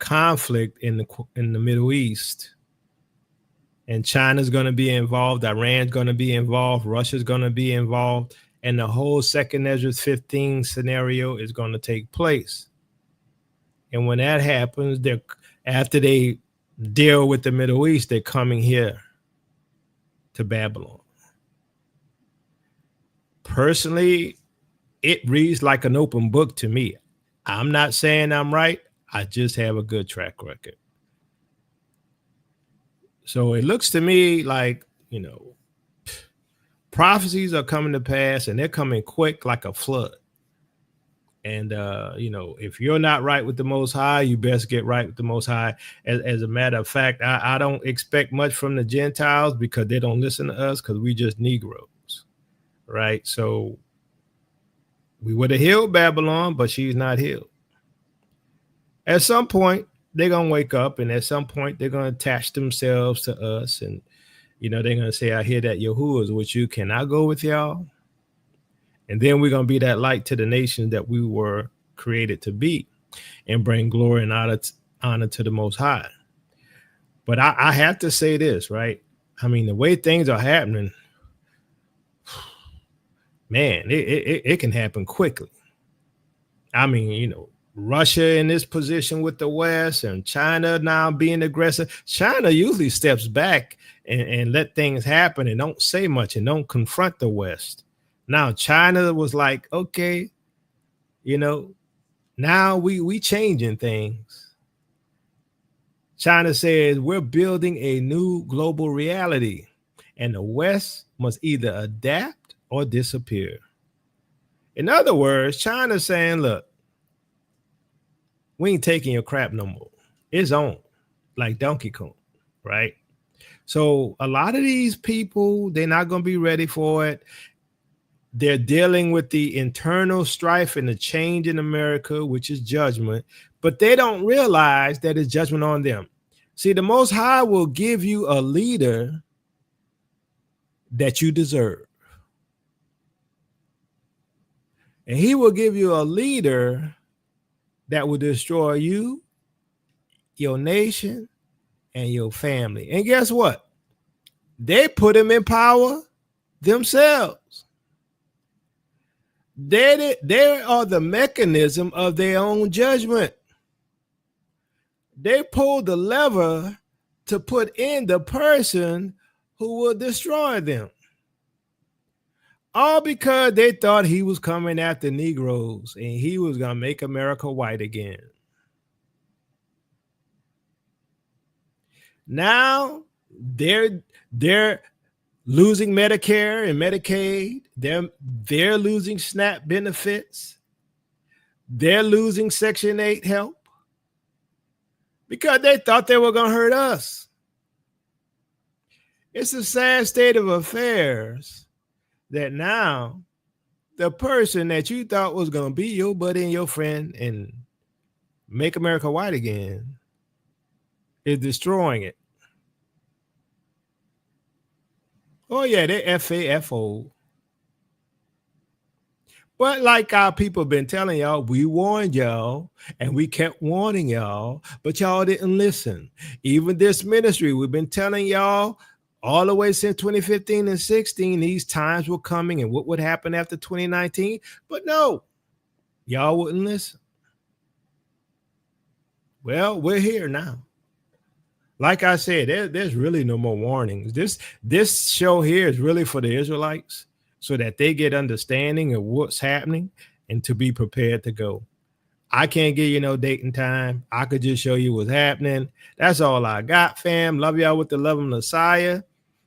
conflict in the Middle East. And China's going to be involved. Iran's going to be involved. Russia's going to be involved. And the whole Second Ezra's 15 scenario is going to take place. And when that happens, after they deal with the Middle East, they're coming here to Babylon. Personally, it reads like an open book to me. I'm not saying I'm right. I just have a good track record. So it looks to me like, prophecies are coming to pass, and they're coming quick like a flood. And, if you're not right with the Most High, you best get right with the Most High. As a matter of fact, I don't expect much from the Gentiles because they don't listen to us because we just Negroes, right? So we would have healed Babylon, but she's not healed. At some point, they're going to wake up, and at some point, they're going to attach themselves to us. And, they're going to say, I hear that Yahuwah is with you. Can I go with y'all? And then we're going to be that light to the nations that we were created to be and bring glory and honor to the Most High. But I have to say this, right? I mean, the way things are happening, man, it can happen quickly. I mean, Russia in this position with the West and China now being aggressive. China usually steps back and let things happen and don't say much and don't confront the West. Now China was like, okay, now we changing things. China says we're building a new global reality, and the West must either adapt or disappear. In other words, China's saying, look, we ain't taking your crap no more. It's on, like Donkey Kong, right? So a lot of these people, they're not going to be ready for it. They're dealing with the internal strife and the change in America, which is judgment, but they don't realize that it's judgment on them. See, the Most High will give you a leader that you deserve. And he will give you a leader that will destroy you, your nation, and your family. And guess what? They put him in power themselves. They are the mechanism of their own judgment. They pulled the lever to put in the person who will destroy them. All because they thought he was coming after Negroes and he was going to make America white again. Now they're losing Medicare and Medicaid. They're losing SNAP benefits. They're losing Section 8 help because they thought they were going to hurt us. It's a sad state of affairs that now the person that you thought was going to be your buddy and your friend and make America white again is destroying it. Oh, yeah, they FAFO. But like our people been telling y'all, we warned y'all and we kept warning y'all, but y'all didn't listen. Even this ministry, we've been telling y'all all the way since 2015 and 16, these times were coming and what would happen after 2019. But no, y'all wouldn't listen. Well, we're here now. Like I said, there's really no more warnings. This show here is really for the Israelites so that they get understanding of what's happening and to be prepared to go. I can't give you no date and time. I could just show you what's happening. That's all I got, fam. Love y'all with the love of Messiah.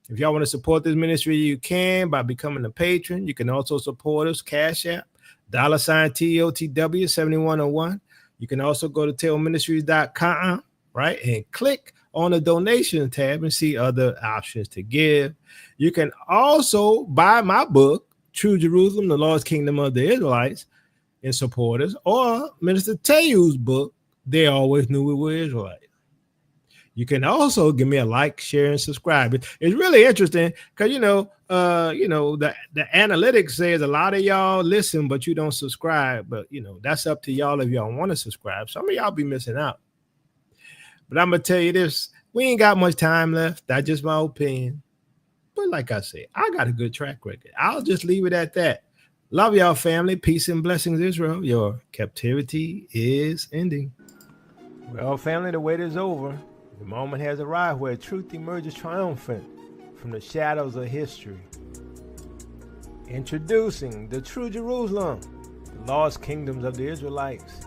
If y'all want to support this ministry, you can by becoming a patron. You can also support us, Cash App, $TOTW 7101. You can also go to tailministries.com, right, and click on the donation tab and see other options to give. You can also buy my book, True Jerusalem, the Lost Kingdom of the Israelites, and support us, or Minister Teyu's book, They Always Knew We Were Israelites. You can also give me a like, share, and subscribe. It's really interesting because the analytics says a lot of y'all listen, but you don't subscribe. But that's up to y'all if y'all want to subscribe. Some of y'all be missing out. But I'm gonna tell you this: we ain't got much time left. That's just my opinion. But like I said, I got a good track record. I'll just leave it at that. Love y'all, family. Peace and blessings, Israel. Your captivity is ending. Well, family, the wait is over. The moment has arrived where truth emerges triumphant from the shadows of history. Introducing the True Jerusalem, the Lost Kingdoms of the Israelites,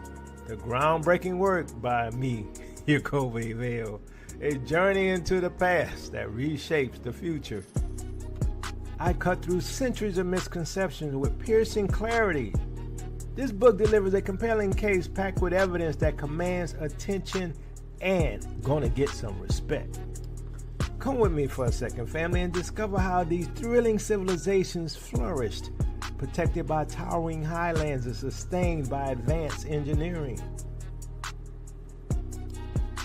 the groundbreaking work by me, Yaakov Vale, a journey into the past that reshapes the future. I cut through centuries of misconceptions with piercing clarity. This book delivers a compelling case packed with evidence that commands attention and gonna get some respect. Come with me for a second, family, and discover how these thrilling civilizations flourished, protected by towering highlands and sustained by advanced engineering.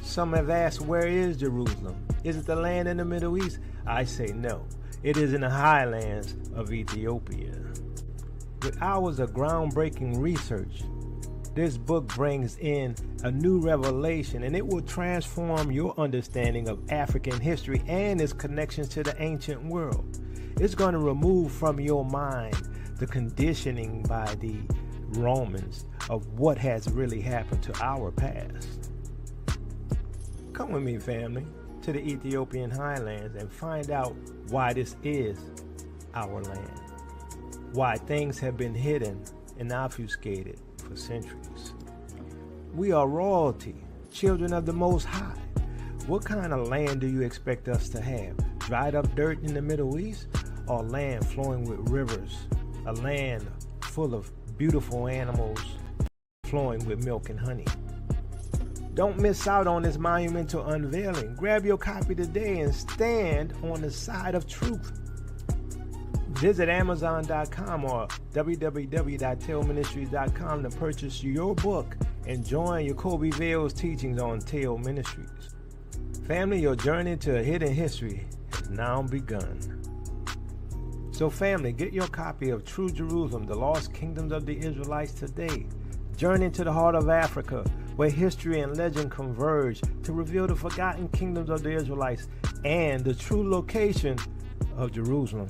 Some have asked, where is Jerusalem? Is it the land in the Middle East? I say no. It is in the highlands of Ethiopia. With hours of groundbreaking research, this book brings in a new revelation, and it will transform your understanding of African history and its connections to the ancient world. It's going to remove from your mind the conditioning by the Romans of what has really happened to our past. Come with me, family, to the Ethiopian highlands and find out why this is our land, why things have been hidden and obfuscated for centuries. We are royalty, children of the Most High. What kind of land do you expect us to have? Dried up dirt in the Middle East, or land flowing with rivers? A land full of beautiful animals flowing with milk and honey. Don't miss out on this monumental unveiling. Grab your copy today and stand on the side of truth. Visit Amazon.com or www.tailministries.com to purchase your book and join Jacoby Vale's teachings on Tail Ministries. Family, your journey to a hidden history has now begun. So family, get your copy of True Jerusalem, The Lost Kingdoms of the Israelites today. Journey to the heart of Africa, where history and legend converge to reveal the forgotten kingdoms of the Israelites and the true location of Jerusalem.